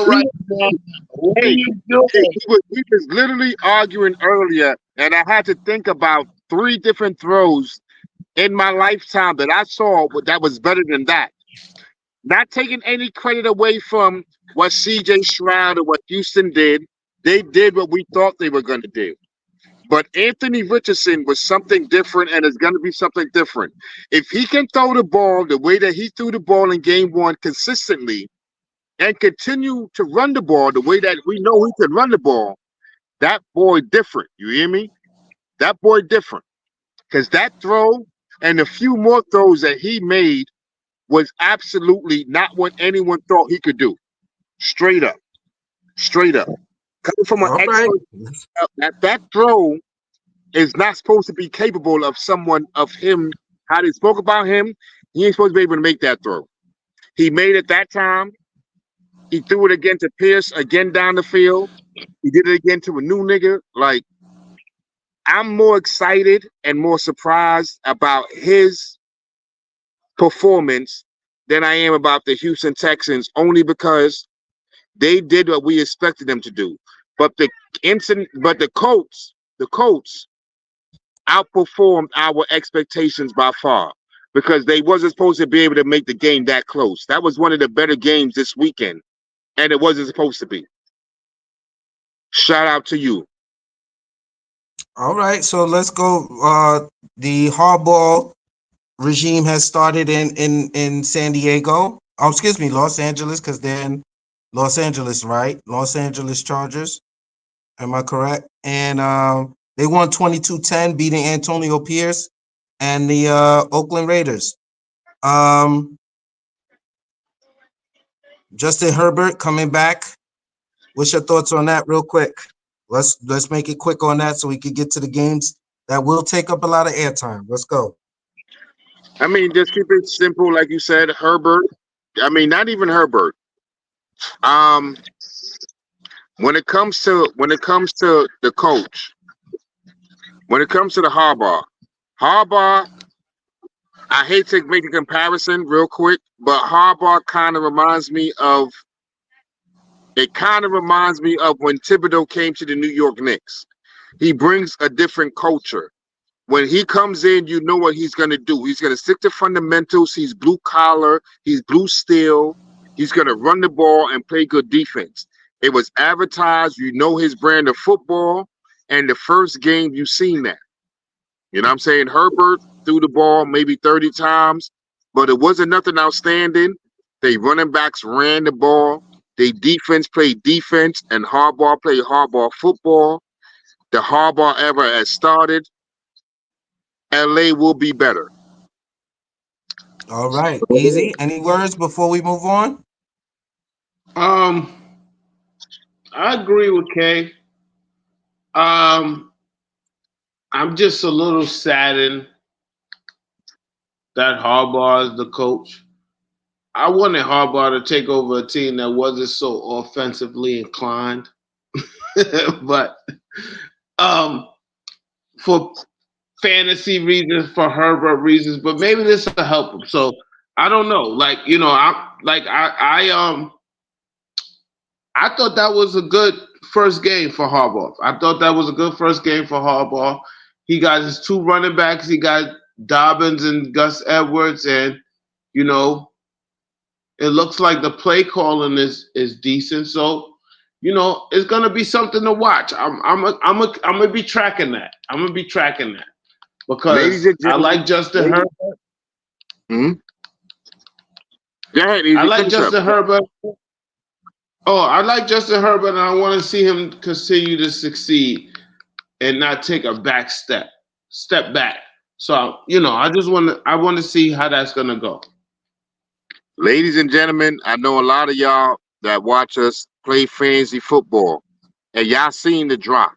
Right now. What are Hey, you doing? we was literally arguing earlier, and I had to think about 3 different throws in my lifetime that I saw that was better than that. Not taking any credit away from what CJ Stroud or what Houston did. They did what we thought they were going to do. But Anthony Richardson was something different and is going to be something different. If he can throw the ball the way that he threw the ball in game 1 consistently and continue to run the ball the way that we know he can run the ball, that boy different. You hear me? That boy different. Because that throw and a few more throws that he made was absolutely not what anyone thought he could do. Straight up. Straight up. Coming from an All right. expert, that throw is not supposed to be capable of someone of him. How they spoke about him, he ain't supposed to be able to make that throw. He made it that time. He threw it again to Pierce, again down the field. He did it again to a new nigga. Like, I'm more excited and more surprised about his performance than I am about the Houston Texans, only because they did what we expected them to do. But the Colts outperformed our expectations by far because they wasn't supposed to be able to make the game that close. That was one of the better games this weekend, and it wasn't supposed to be. Shout out to you. All right, so let's go. The hardball regime has started in San Diego. Oh, excuse me, Los Angeles, because they're in Los Angeles, right? Los Angeles Chargers. Am I correct? And they won 22-10, beating Antonio Pierce and the Oakland Raiders. Justin Herbert coming back. What's your thoughts on that, real quick? Let's make it quick on that so we can get to the games that will take up a lot of airtime. Let's go. I mean, just keep it simple, like you said, Herbert. I mean, not even Herbert. When it comes to the coach, when it comes to the Harbaugh, I hate to make a comparison real quick, but Harbaugh kind of reminds me of when Thibodeau came to the New York Knicks. He brings a different culture. When he comes in, you know what he's going to do. He's going to stick to fundamentals. He's blue collar. He's blue steel. He's going to run the ball and play good defense. It was advertised. You know his brand of football. And the first game, you seen that. You know what I'm saying? Herbert threw the ball maybe 30 times, but it wasn't nothing outstanding. They running backs ran the ball. They defense played defense, and Harbaugh played Harbaugh football. The Harbaugh era has started. LA will be better. All right, easy. Any words before we move on? I agree with Kay. I'm just a little saddened that Harbaugh is the coach. I wanted Harbaugh to take over a team that wasn't so offensively inclined, but for fantasy reasons, for Herbert reasons, but maybe this will help him. So I don't know. I thought that was a good first game for Harbaugh. He got his 2 running backs. He got Dobbins and Gus Edwards, and it looks like the play calling is decent. So you know, it's gonna be something to watch. I'm gonna be tracking that. I'm gonna be tracking that Ladies because and I gentlemen, like Justin Herbert. Mhm. Go ahead, I Easy. like Finish up. Justin Herbert. Oh, I like Justin Herbert, and I want to see him continue to succeed and not take a step back. So, you know, I want to see how that's gonna go. Ladies and gentlemen, I know a lot of y'all that watch us play fantasy football, and y'all seen the drop.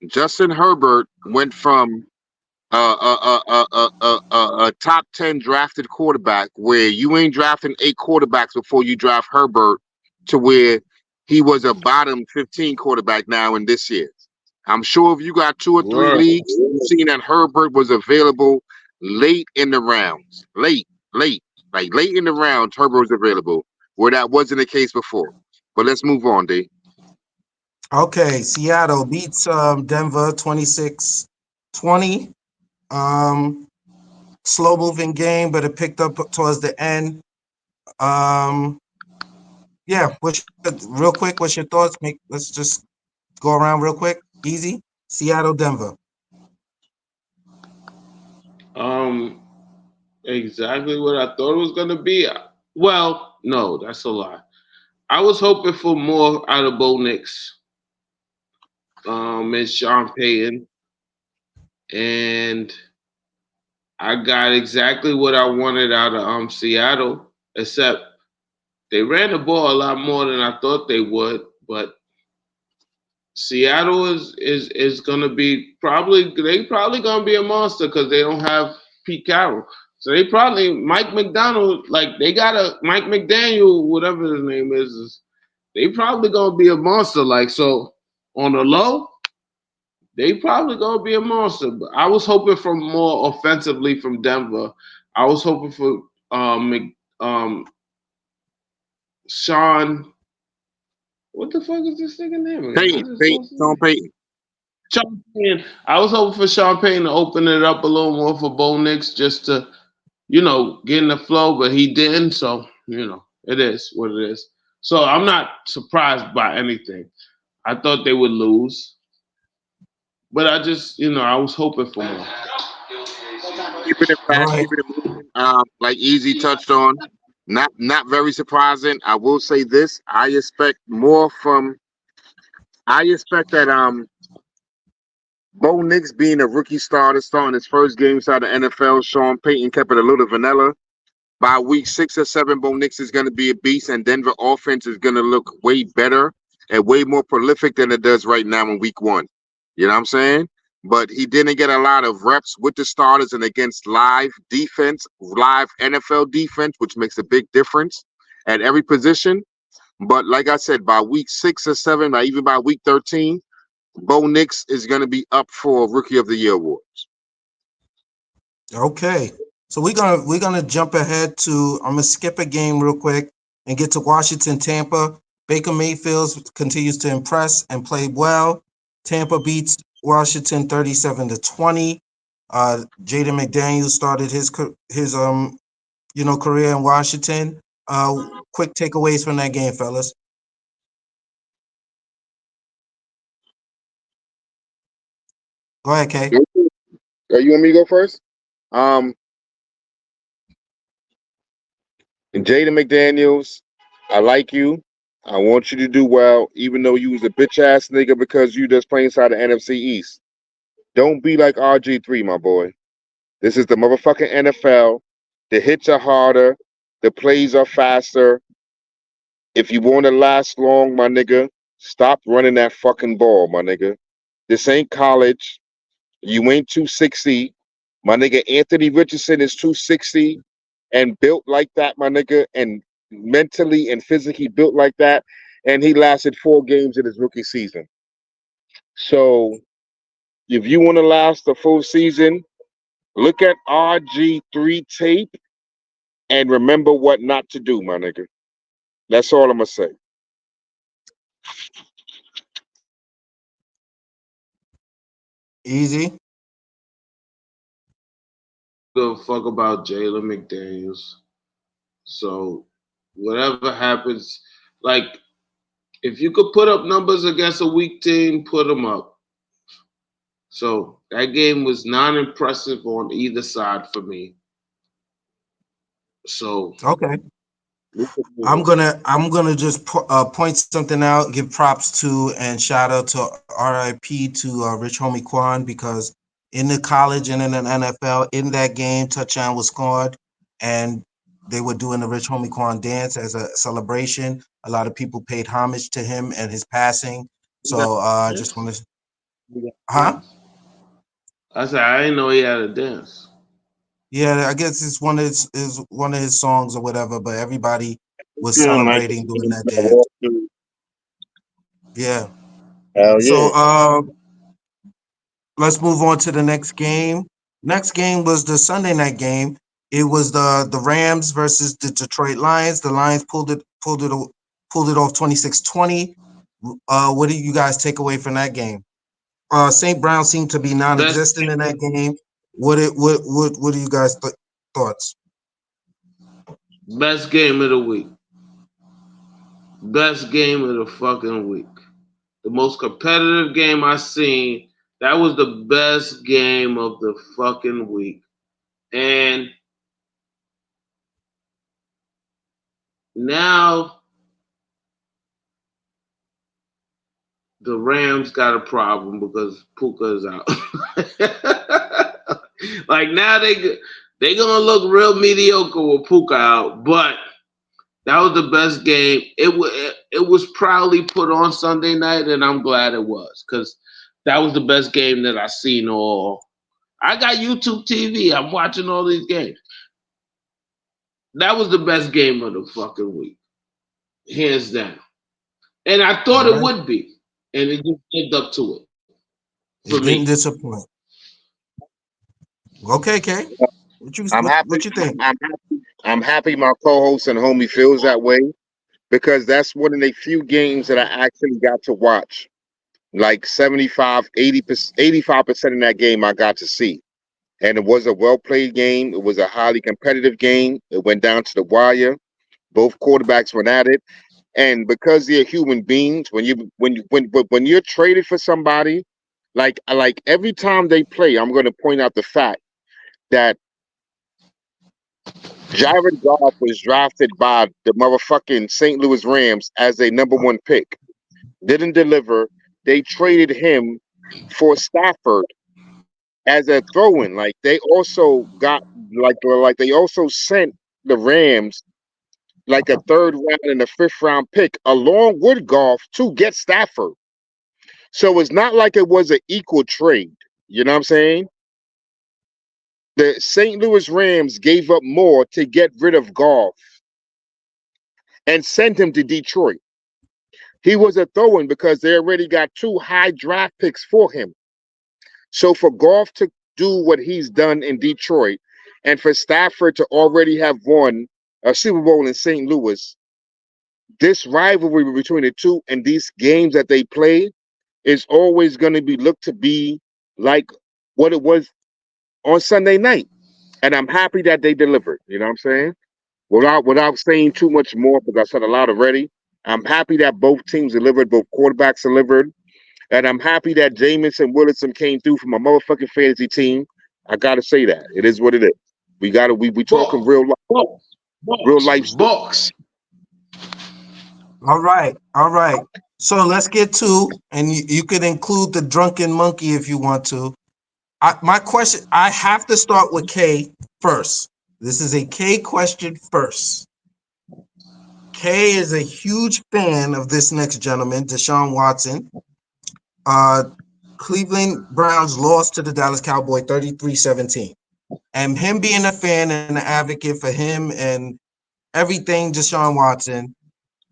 Justin Herbert went from a top 10 drafted quarterback where you ain't drafting 8 quarterbacks before you draft Herbert to where he was a bottom 15 quarterback now in this year. I'm sure if you got 2 or 3 Word. leagues, you've seen that Herbert was available late in the rounds. Like late in the rounds, Herbert was available, where that wasn't the case before. But let's move on, D. Okay, Seattle beats Denver 26-20. Slow moving game, but it picked up towards the end. Yeah, real quick, what's your thoughts? Let's just go around real quick. Easy. Seattle, Denver. Um, exactly what I thought it was gonna be. Well, no, that's a lie. I was hoping for more out of Bo Nix, and Sean Payton, and I got exactly what I wanted out of Seattle, except they ran the ball a lot more than I thought they would. But Seattle is gonna be probably gonna be a monster because they don't have Pete Carroll. So they probably Mike McDonald, like they got a Mike McDaniel, whatever his name is they probably gonna be a monster. Like so on the low, they probably gonna be a monster. But I was hoping for more offensively from Denver. I was hoping for Sean. What the fuck is this nigga name again? I just lost his Sean name. Payton. Sean Payne. I was hoping for Sean Payne to open it up a little more for Bo Nix just to, you know, get in the flow, but he didn't. So, you know, it is what it is. So I'm not surprised by anything. I thought they would lose, but I just, you know, I was hoping for more. Keeping it All fast, right. keeping it moving. Like Easy touched on, not very surprising. I will say this: I expect more from. I expect that Bo Nix being a rookie starter, starting his first game inside the NFL. Sean Payton kept it a little vanilla. By week 6 or 7, Bo Nix is going to be a beast, and Denver offense is going to look way better and way more prolific than it does right now in week 1. You know what I'm saying? But he didn't get a lot of reps with the starters and against live defense, live NFL defense, which makes a big difference at every position. But like I said, by week 6 or 7, or even by week 13, Bo Nix is going to be up for Rookie of the Year awards. Okay. So we're gonna jump ahead to I'm gonna skip a game real quick and get to Washington, Tampa. Baker Mayfield continues to impress and play well. Tampa beats Washington 37-20. Jaden McDaniels started his career in Washington. Quick takeaways from that game, fellas. Go ahead, Kay. You want me to go first? Um, Jaden McDaniels, I like you. I want you to do well, even though you was a bitch ass nigga because you just playing inside the NFC East. Don't be like RG3, my boy. This is the motherfucking NFL. The hits are harder. The plays are faster. If you want to last long, my nigga, stop running that fucking ball, my nigga. This ain't college. You ain't 260. My nigga Anthony Richardson is 260 and built like that, my nigga, and mentally and physically built like that. And he lasted 4 games in his rookie season. So if you want to last the full season, look at RG3 tape and remember what not to do, my nigga. That's all I'm gonna say. Easy. Give a fuck about Jalen McDaniels. So whatever happens, like If you could put up numbers against a weak team, put them up. So that game was non-impressive on either side for me. So Okay. we could move I'm on. gonna just point something out, give props to and shout out to RIP to Rich Homie Quan, because in the college and in the NFL, in that game, touchdown was scored, and they were doing the Rich Homie Quan dance as a celebration. A lot of people paid homage to him and his passing. So I just want to, huh? I said I didn't know he had a dance. Yeah, I guess it's one of his songs or whatever, but everybody was Feeling like celebrating doing that the dance. Wall Street. Yeah. Hell So yeah. let's move on to the next game. Next game was the Sunday night game. It was the Rams versus the Detroit Lions. The Lions pulled it off 26-20. What do you guys take away from that game? St. Brown seemed to be Best non-existent in that game. What do you guys thoughts? best game of the week. Best game of the fucking week. The most competitive game I seen. That was the best game of the fucking week. And now the Rams got a problem because Puka is out. Like now they gonna look real mediocre with Puka out, but that was the best game. It was proudly put on Sunday night, and I'm glad it was because that was the best game that I seen all. I got YouTube TV. I'm watching all these games. That was the best game of the fucking week, hands down. And I All thought it right. would be, and it just lived up to it for It didn't me. disappoint. Okay, Kay. I'm happy. What you think? I'm happy my co-host and homie feels that way because that's one of the few games that I actually got to watch. Like 75, 80%, 85% of that game I got to see. And it was a well-played game. It was a highly competitive game. It went down to the wire. Both quarterbacks went at it. And because they're human beings, when you're traded for somebody, like every time they play, I'm going to point out the fact that Jared Goff was drafted by the motherfucking St. Louis Rams as a number one pick. Didn't deliver. They traded him for Stafford as a throw-in. Like they also got like they also sent the Rams like a third round and a fifth round pick along with Goff to get Stafford. So it's not like it was an equal trade. You know what I'm saying? The St. Louis Rams gave up more to get rid of Goff and sent him to Detroit. He was a throw-in because they already got two high draft picks for him. So for Goff to do what he's done in Detroit and for Stafford to already have won a Super Bowl in St. Louis, this rivalry between the two and these games that they play is always going to be looked to be like what it was on Sunday night. And I'm happy that they delivered. You know what I'm saying? Without saying too much more, because I said a lot already. I'm happy that both teams delivered, both quarterbacks delivered. And I'm happy that Jamison Wilson came through for my motherfucking fantasy team. I gotta say that. It is what it is. We talking Bucks, real life, real life stuff. Bucks. All right, all right. So let's get to, and you could include the drunken monkey if you want to. My question, I have to start with K first. This is a K question first. K is a huge fan of this next gentleman, Deshaun Watson. Cleveland Browns lost to the Dallas Cowboys 33-17. And him being a fan and an advocate for him and everything Deshaun Watson,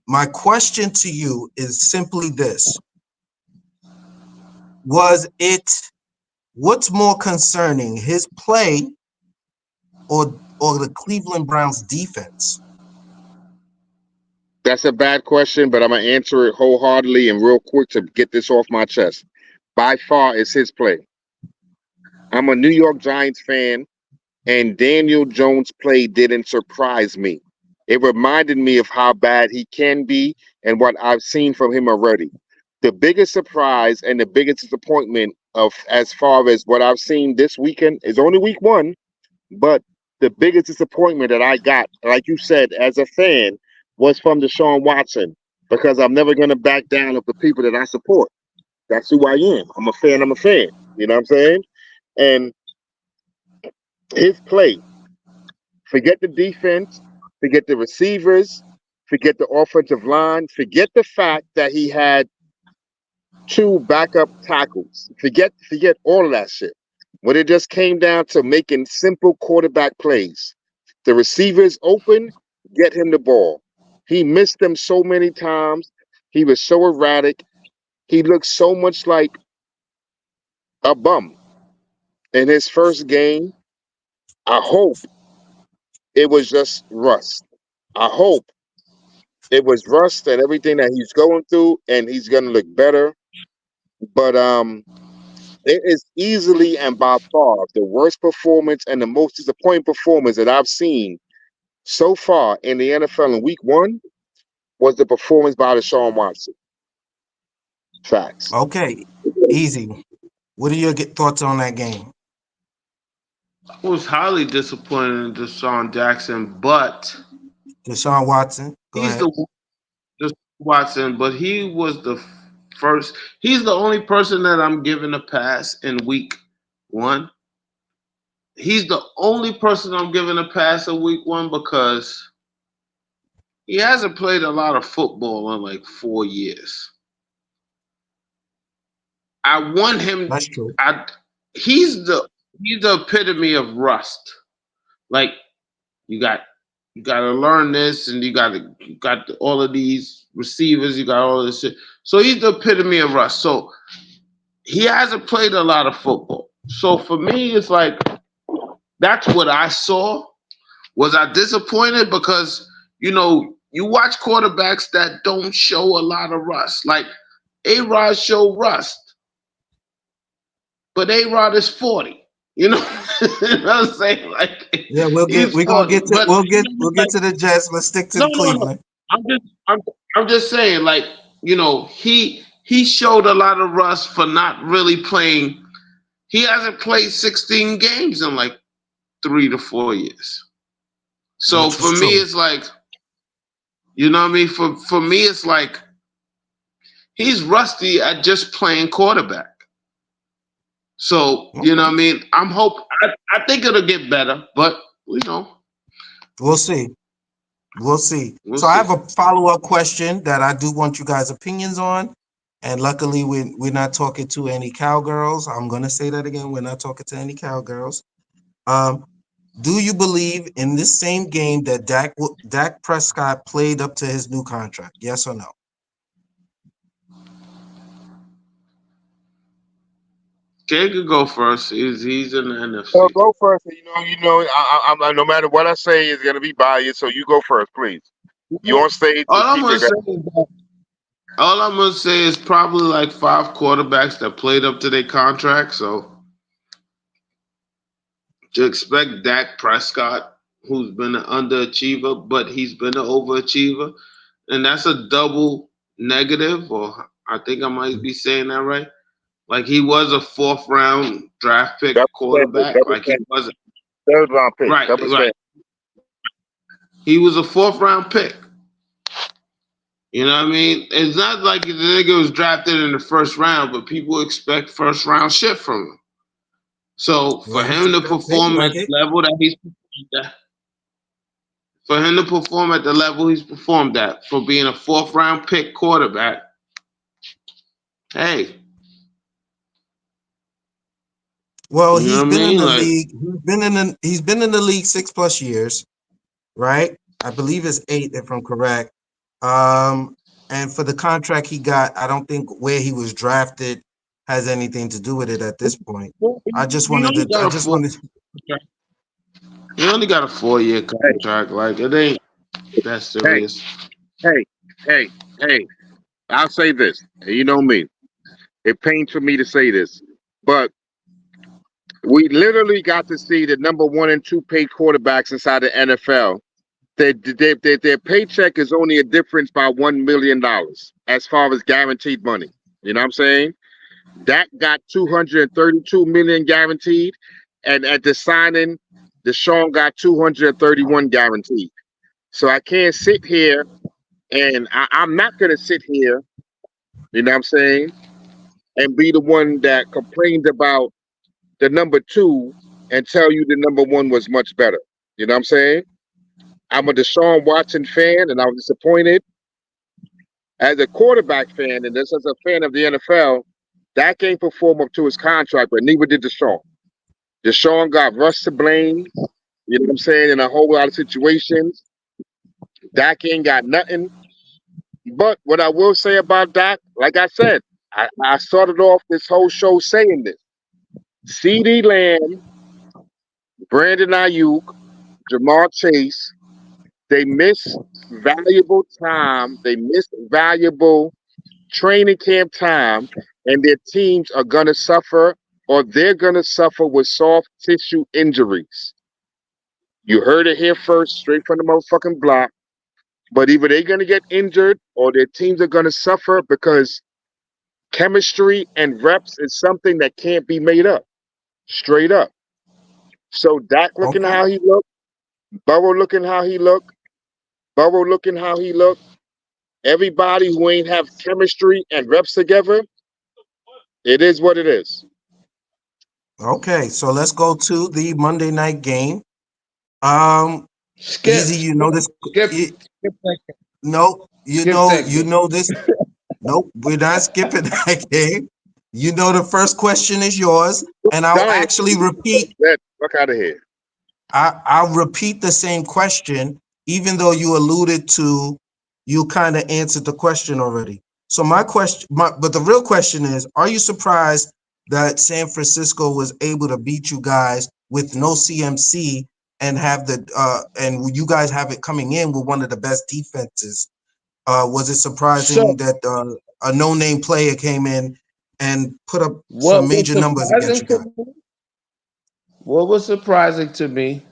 my question to you is simply this. What's more concerning, his play or the Cleveland Browns defense? That's a bad question, but I'm gonna answer it wholeheartedly and real quick to get this off my chest. By far, it's his play. I'm a New York Giants fan, and Daniel Jones' play didn't surprise me. It reminded me of how bad he can be and what I've seen from him already. The biggest surprise and the biggest disappointment of as far as what I've seen this weekend is only week one, but the biggest disappointment that I got, like you said, as a fan, was from Deshaun Watson because I'm never going to back down of the people that I support. That's who I am. I'm a fan. I'm a fan. You know what I'm saying? And his play, forget the defense, forget the receivers, forget the offensive line, forget the fact that he had two backup tackles. Forget all of that shit. When it just came down to making simple quarterback plays. The receivers open, get him the ball. He missed them so many times. He was so erratic. He looked so much like a bum in his first game. I hope it was just rust. I hope it was rust and everything that he's going through, and he's gonna look better. But it is easily and by far the worst performance and the most disappointing performance that I've seen so far in the NFL in week one was the performance by Deshaun Watson. Facts. Okay, easy. What are your thoughts on that game? I was highly disappointed in Deshaun Jackson, but Deshaun Watson, go he's ahead. the Watson, but he was the first. He's the only person that I'm giving a pass in week one. He's the only person I'm giving a pass in week one because he hasn't played a lot of football in like 4 years. I want him. That's true. He's the epitome of rust. Like you got to learn this, and you got all of these receivers. You got all this shit. So he's the epitome of rust. So he hasn't played a lot of football. So for me, it's like that's what I saw. Was I disappointed because you watch quarterbacks that don't show a lot of rust. Like A-Rod showed rust, but A-Rod is 40. You know, you know what I'm saying? Like Yeah, he's we're gonna 40. get to But we'll get to the Jets. Let's stick to no, the no, no. Cleveland. I'm just saying, like, he showed a lot of rust for not really playing. He hasn't played 16 games in like 3 to 4 years. So Which is for me, true. it's like, you know what I mean? For me, it's like he's rusty at just playing quarterback. So, you know what I mean? I think it'll get better, but We'll see. We'll see. we'll So I see. have a follow-up question that I do want you guys' opinions on. And luckily we're not talking to any cowgirls. I'm gonna say that again. We're not talking to any cowgirls. Do you believe in this same game that Dak Prescott played up to his new contract? Yes or no? Jay could go first. He's in the So NFC. go first. I'm no matter what I say is gonna be biased. So you go first, please. You on stage All to I'm keep gonna it. say is that all I'm gonna say is probably like 5 quarterbacks that played up to their contract. So to expect Dak Prescott, who's been an underachiever, but he's been an overachiever, and that's a double negative, or I think I might be saying that right. Like he was a 4th round draft pick quarterback. Like he wasn't Third round pick. right. He was a 4th round pick. You know what I mean? It's not like the nigga was drafted in the 1st round, but people expect 1st round shit from him. So for Well, him to perform at the level that he's performed at, for him to perform at the level he's performed at, for being a 4th round pick quarterback, hey, well, you know he's what I been in mean? the Like, league. He's been in the league 6+ years, right? I believe it's 8 if I'm correct. And for the contract he got, I don't think where he was drafted has anything to do with it at this point. I just he wanted only to. got I a just 4. wanted. He only got a 4-year contract. Like it ain't that serious. Hey. I'll say this. You know me. It pains for me to say this, but we literally got to see the number 1 and 2 paid quarterbacks inside the NFL their paycheck is only a difference by $1 million as far as guaranteed money. You know what I'm saying? Dak got 232 million guaranteed, and at the signing, Deshaun got 231 guaranteed. So I can't sit here, and I'm not gonna sit here. You know what I'm saying? And be the one that complains about the number two and tell you the number one was much better. You know what I'm saying? I'm a Deshaun Watson fan, and I was disappointed. As a quarterback fan, and this as a fan of the NFL, Dak ain't perform up to his contract, but neither did Deshaun. Deshaun got Russ to blame, you know what I'm saying, in a whole lot of situations. Dak ain't got nothing. But what I will say about Dak, like I said, I started off this whole show saying this. CeeDee Lamb, Brandon Ayuk, Jamar Chase, they miss valuable time. They miss valuable training camp time, and their teams are going to suffer, or they're going to suffer with soft tissue injuries. You heard it here first, straight from the motherfucking block. But either they're going to get injured or their teams are going to suffer because chemistry and reps is something that can't be made up. Straight up. So Dak looking Okay. how he looked, Burrow looking how he looked, Burrow looking how he looked. Everybody who ain't have chemistry and reps together, it is what it is. Okay, so let's go to the Monday night game. Skip, Easy, you know this. skip that. No, Skip that you game. know this. Nope, we're not skipping that game. You know the first question is yours, and I'll Dying. actually repeat. Fuck out of here. I'll repeat the same question, even though you alluded to, you kind of answered the question already. So my question, but the real question is, are you surprised that San Francisco was able to beat you guys with no CMC and have and you guys have it coming in with one of the best defenses? Was it So surprising that a no-name player came in and put up what some was major numbers against surprising you to guys? me? What was surprising to me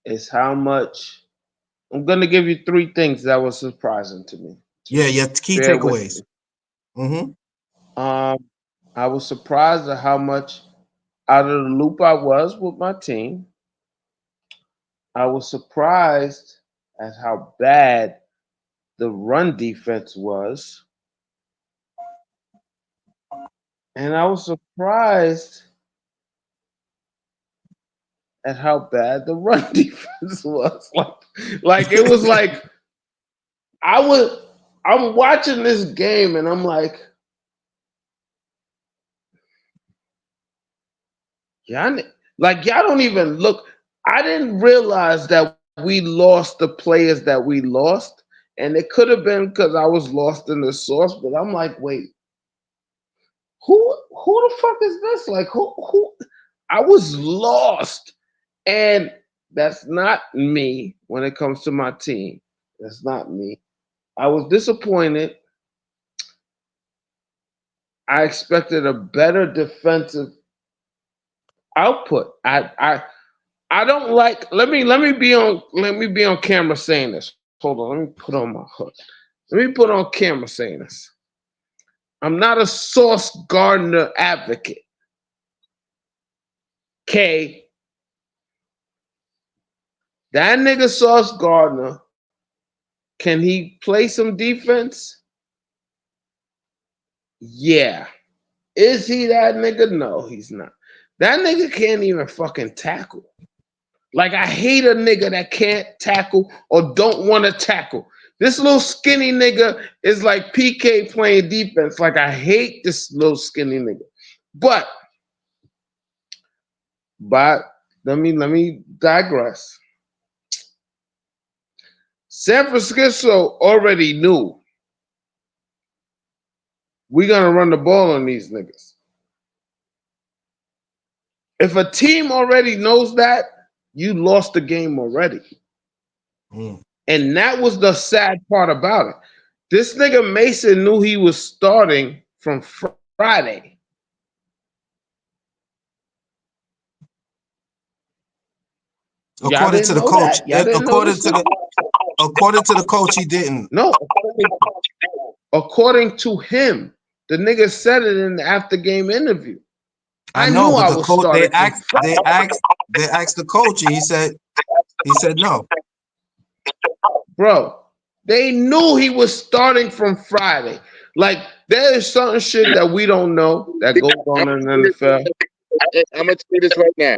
is how much. I'm gonna give you three things that was surprising to me. Yeah, Just yeah, key bear with takeaways. me. Mm-hmm. I was surprised at how much out of the loop I was with my team. I was surprised at how bad the run defense was. And I was surprised at how bad the run defense was. Like it was like I'm watching this game and I'm like, y'all, y'all don't even look. I didn't realize that we lost the players that we lost, and it could have been because I was lost in the source. But I'm like, wait, who the fuck is this? Like who? I was lost, and that's not me when it comes to my team. That's not me. I was disappointed. I expected a better defensive output. I don't like. Let me be on camera saying this. Hold on. Let me put on my hood. Let me put on camera saying this. I'm not a Sauce Gardner advocate. Okay. That nigga Sauce Gardner, can he play some defense? Yeah. Is he that nigga? No, he's not. That nigga can't even fucking tackle. Like, I hate a nigga that can't tackle or don't want to tackle. This little skinny nigga is like PK playing defense. Like, I hate this little skinny nigga. But let me digress. San Francisco already knew we're gonna run the ball on these niggas. If a team already knows that, you lost the game already. Mm. And that was the sad part about it. This nigga Mason knew he was starting from Friday. Y'all According didn't to the know coach, that? Y'all didn't know this? according to the coach, he didn't. No, according to him, the nigga said it in the after game interview. I I know, knew but I the was coach starting from they asked the coach, and he said no. bro. They knew he was starting from Friday. Like there is certain shit that we don't know that goes on in the NFL. I'm gonna tell you this right now.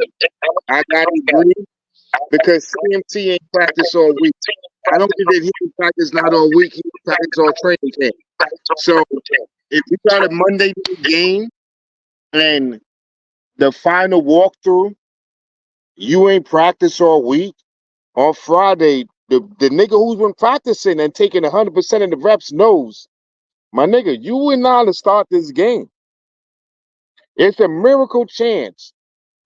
I gotta agree because CMT ain't practice all week. I don't think that he can practice not all week. He can practice all training camp. So if you got a Monday night game and the final walkthrough, you ain't practice all week. On Friday, the nigga who's been practicing and taking 100% of the reps knows, my nigga, you and I to start this game. It's a miracle chance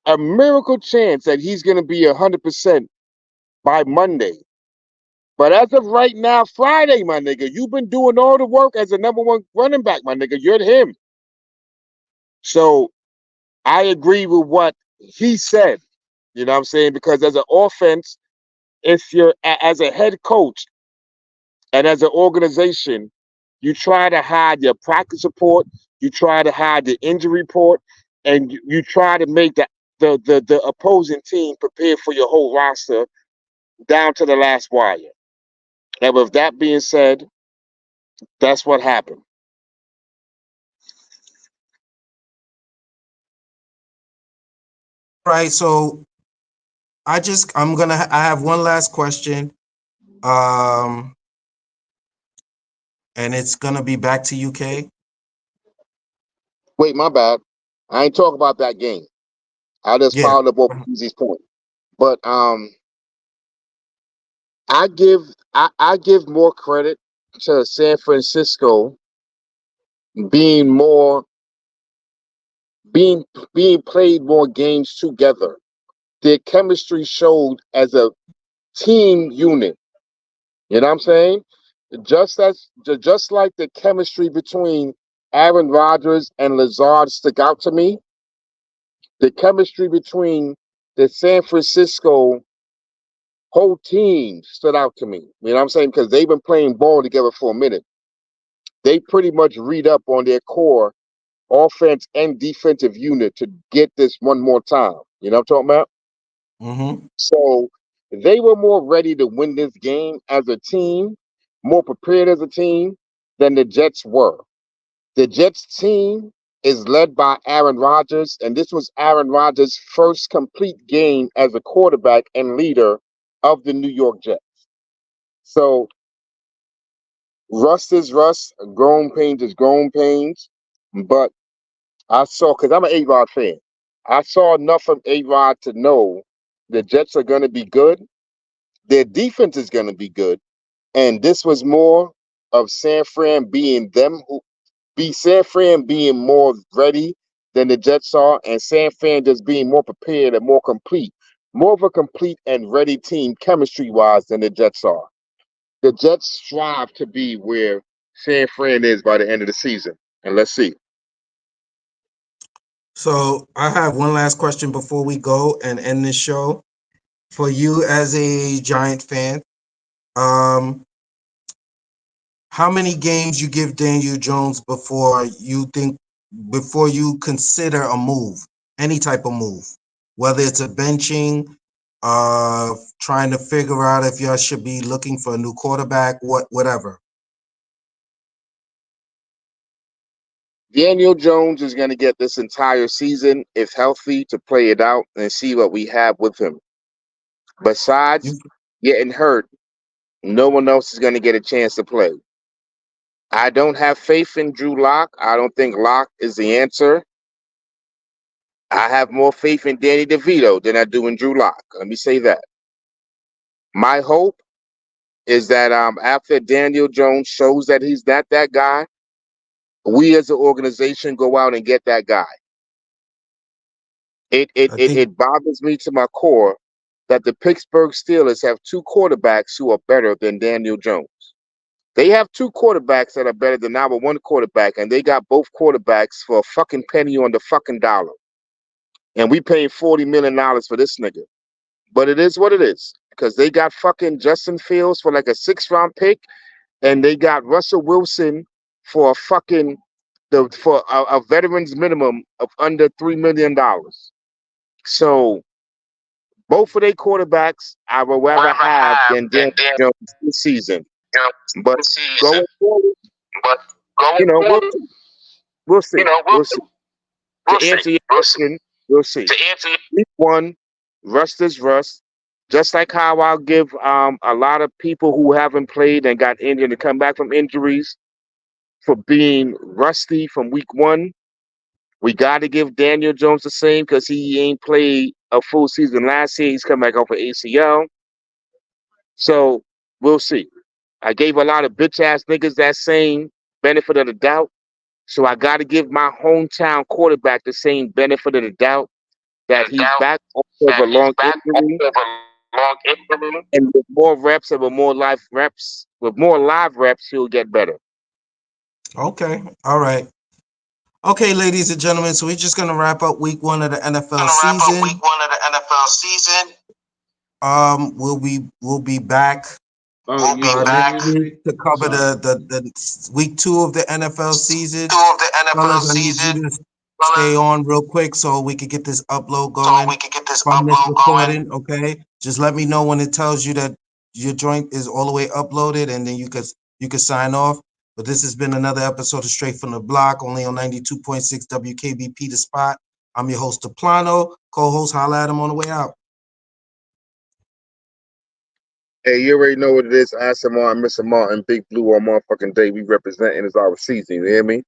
that he's gonna be 100% by Monday. But as of right now, Friday, my nigga, you've been doing all the work as a number one running back, my nigga. You're him. So I agree with what he said. You know what I'm saying? Because as an offense, if you're as a head coach and as an organization, you try to hide your practice report, you try to hide the injury report, and you try to make the opposing team prepare for your whole roster down to the last wire. And with that being said, that's what happened. Right. So I have one last question. Um, and it's gonna be back to UK. Wait, my bad. I ain't talking about that game. I just Yeah. followed up on Easy's point. But I give I give more credit to San Francisco being more being being played more games together. Their chemistry showed as a team unit. You know what I'm saying? Just like the chemistry between Aaron Rodgers and Lazard stuck out to me, the chemistry between the San Francisco whole team stood out to me. You know what I'm saying? Because they've been playing ball together for a minute. They pretty much read up on their core offense and defensive unit to get this one more time. You know what I'm talking about? Mm-hmm. So they were more ready to win this game as a team, more prepared as a team than the Jets were. The Jets team is led by Aaron Rodgers, and this was Aaron Rodgers' first complete game as a quarterback and leader of the New York Jets. So rust is rust, growing pains is growing pains. But I saw, because I'm an A-Rod fan, I saw enough from A-Rod to know the Jets are going to be good. Their defense is going to be good. And this was more of San Fran being San Fran being more ready than the Jets are, and San Fran just being more prepared and more complete, more of a complete and ready team chemistry wise than the Jets are. The Jets strive to be where San Fran is by the end of the season. And let's see. So I have one last question before we go and end this show. For you as a Giant fan, um, how many games you give Daniel Jones before you consider a move, any type of move, whether it's a benching, trying to figure out if y'all should be looking for a new quarterback, whatever. Daniel Jones is going to get this entire season, if healthy, to play it out and see what we have with him. Besides You, getting hurt, no one else is going to get a chance to play. I don't have faith in Drew Lock. I don't think Lock is the answer. I have more faith in Danny DeVito than I do in Drew Lock. Let me say that. My hope is that after Daniel Jones shows that he's not that guy, we as an organization go out and get that guy. It it I it, think it bothers me to my core that the Pittsburgh Steelers have two quarterbacks who are better than Daniel Jones. They have two quarterbacks that are better than our one quarterback, and they got both quarterbacks for a fucking penny on the fucking dollar. And we paying $40 million for this nigga. but it is what it is because they got fucking Justin Fields for like a 6th-round pick, and they got Russell Wilson for a fucking a veteran's minimum of under $3 million. So both of their quarterbacks I would rather have than Daniel Jones this season. But going forward, we'll see. We'll see. We'll see. To answer your question, we'll see. Week 1, rust is rust. Just like how I'll give a lot of people who haven't played and got injured to come back from injuries for being rusty from week 1. We got to give Daniel Jones the same because he ain't played a full season last year. He's come back off of ACL. So we'll see. I gave a lot of bitch ass niggas that same benefit of the doubt. So I got to give my hometown quarterback the same benefit of the doubt that he's back off of a long injury. And with more reps and with more live reps, he'll get better. Okay. All right. Okay, ladies and gentlemen. So we're just gonna wrap up week 1 of the NFL season. We'll be back next week to cover the week 2 of the NFL season. Fellas, I need you to stay on real quick so we can get this upload going from this recording. Okay, just let me know when it tells you that your joint is all the way uploaded, and then you can sign off. But this has been another episode of Straight from the Block, only on 92.6 WKBP The Spot. I'm your host, Deplano. Co-host, holla at him on the way out. Hey, you already know what it is. Aston Martin, Mr. Martin, Big Blue on motherfucking day. We representing as our season. You hear me?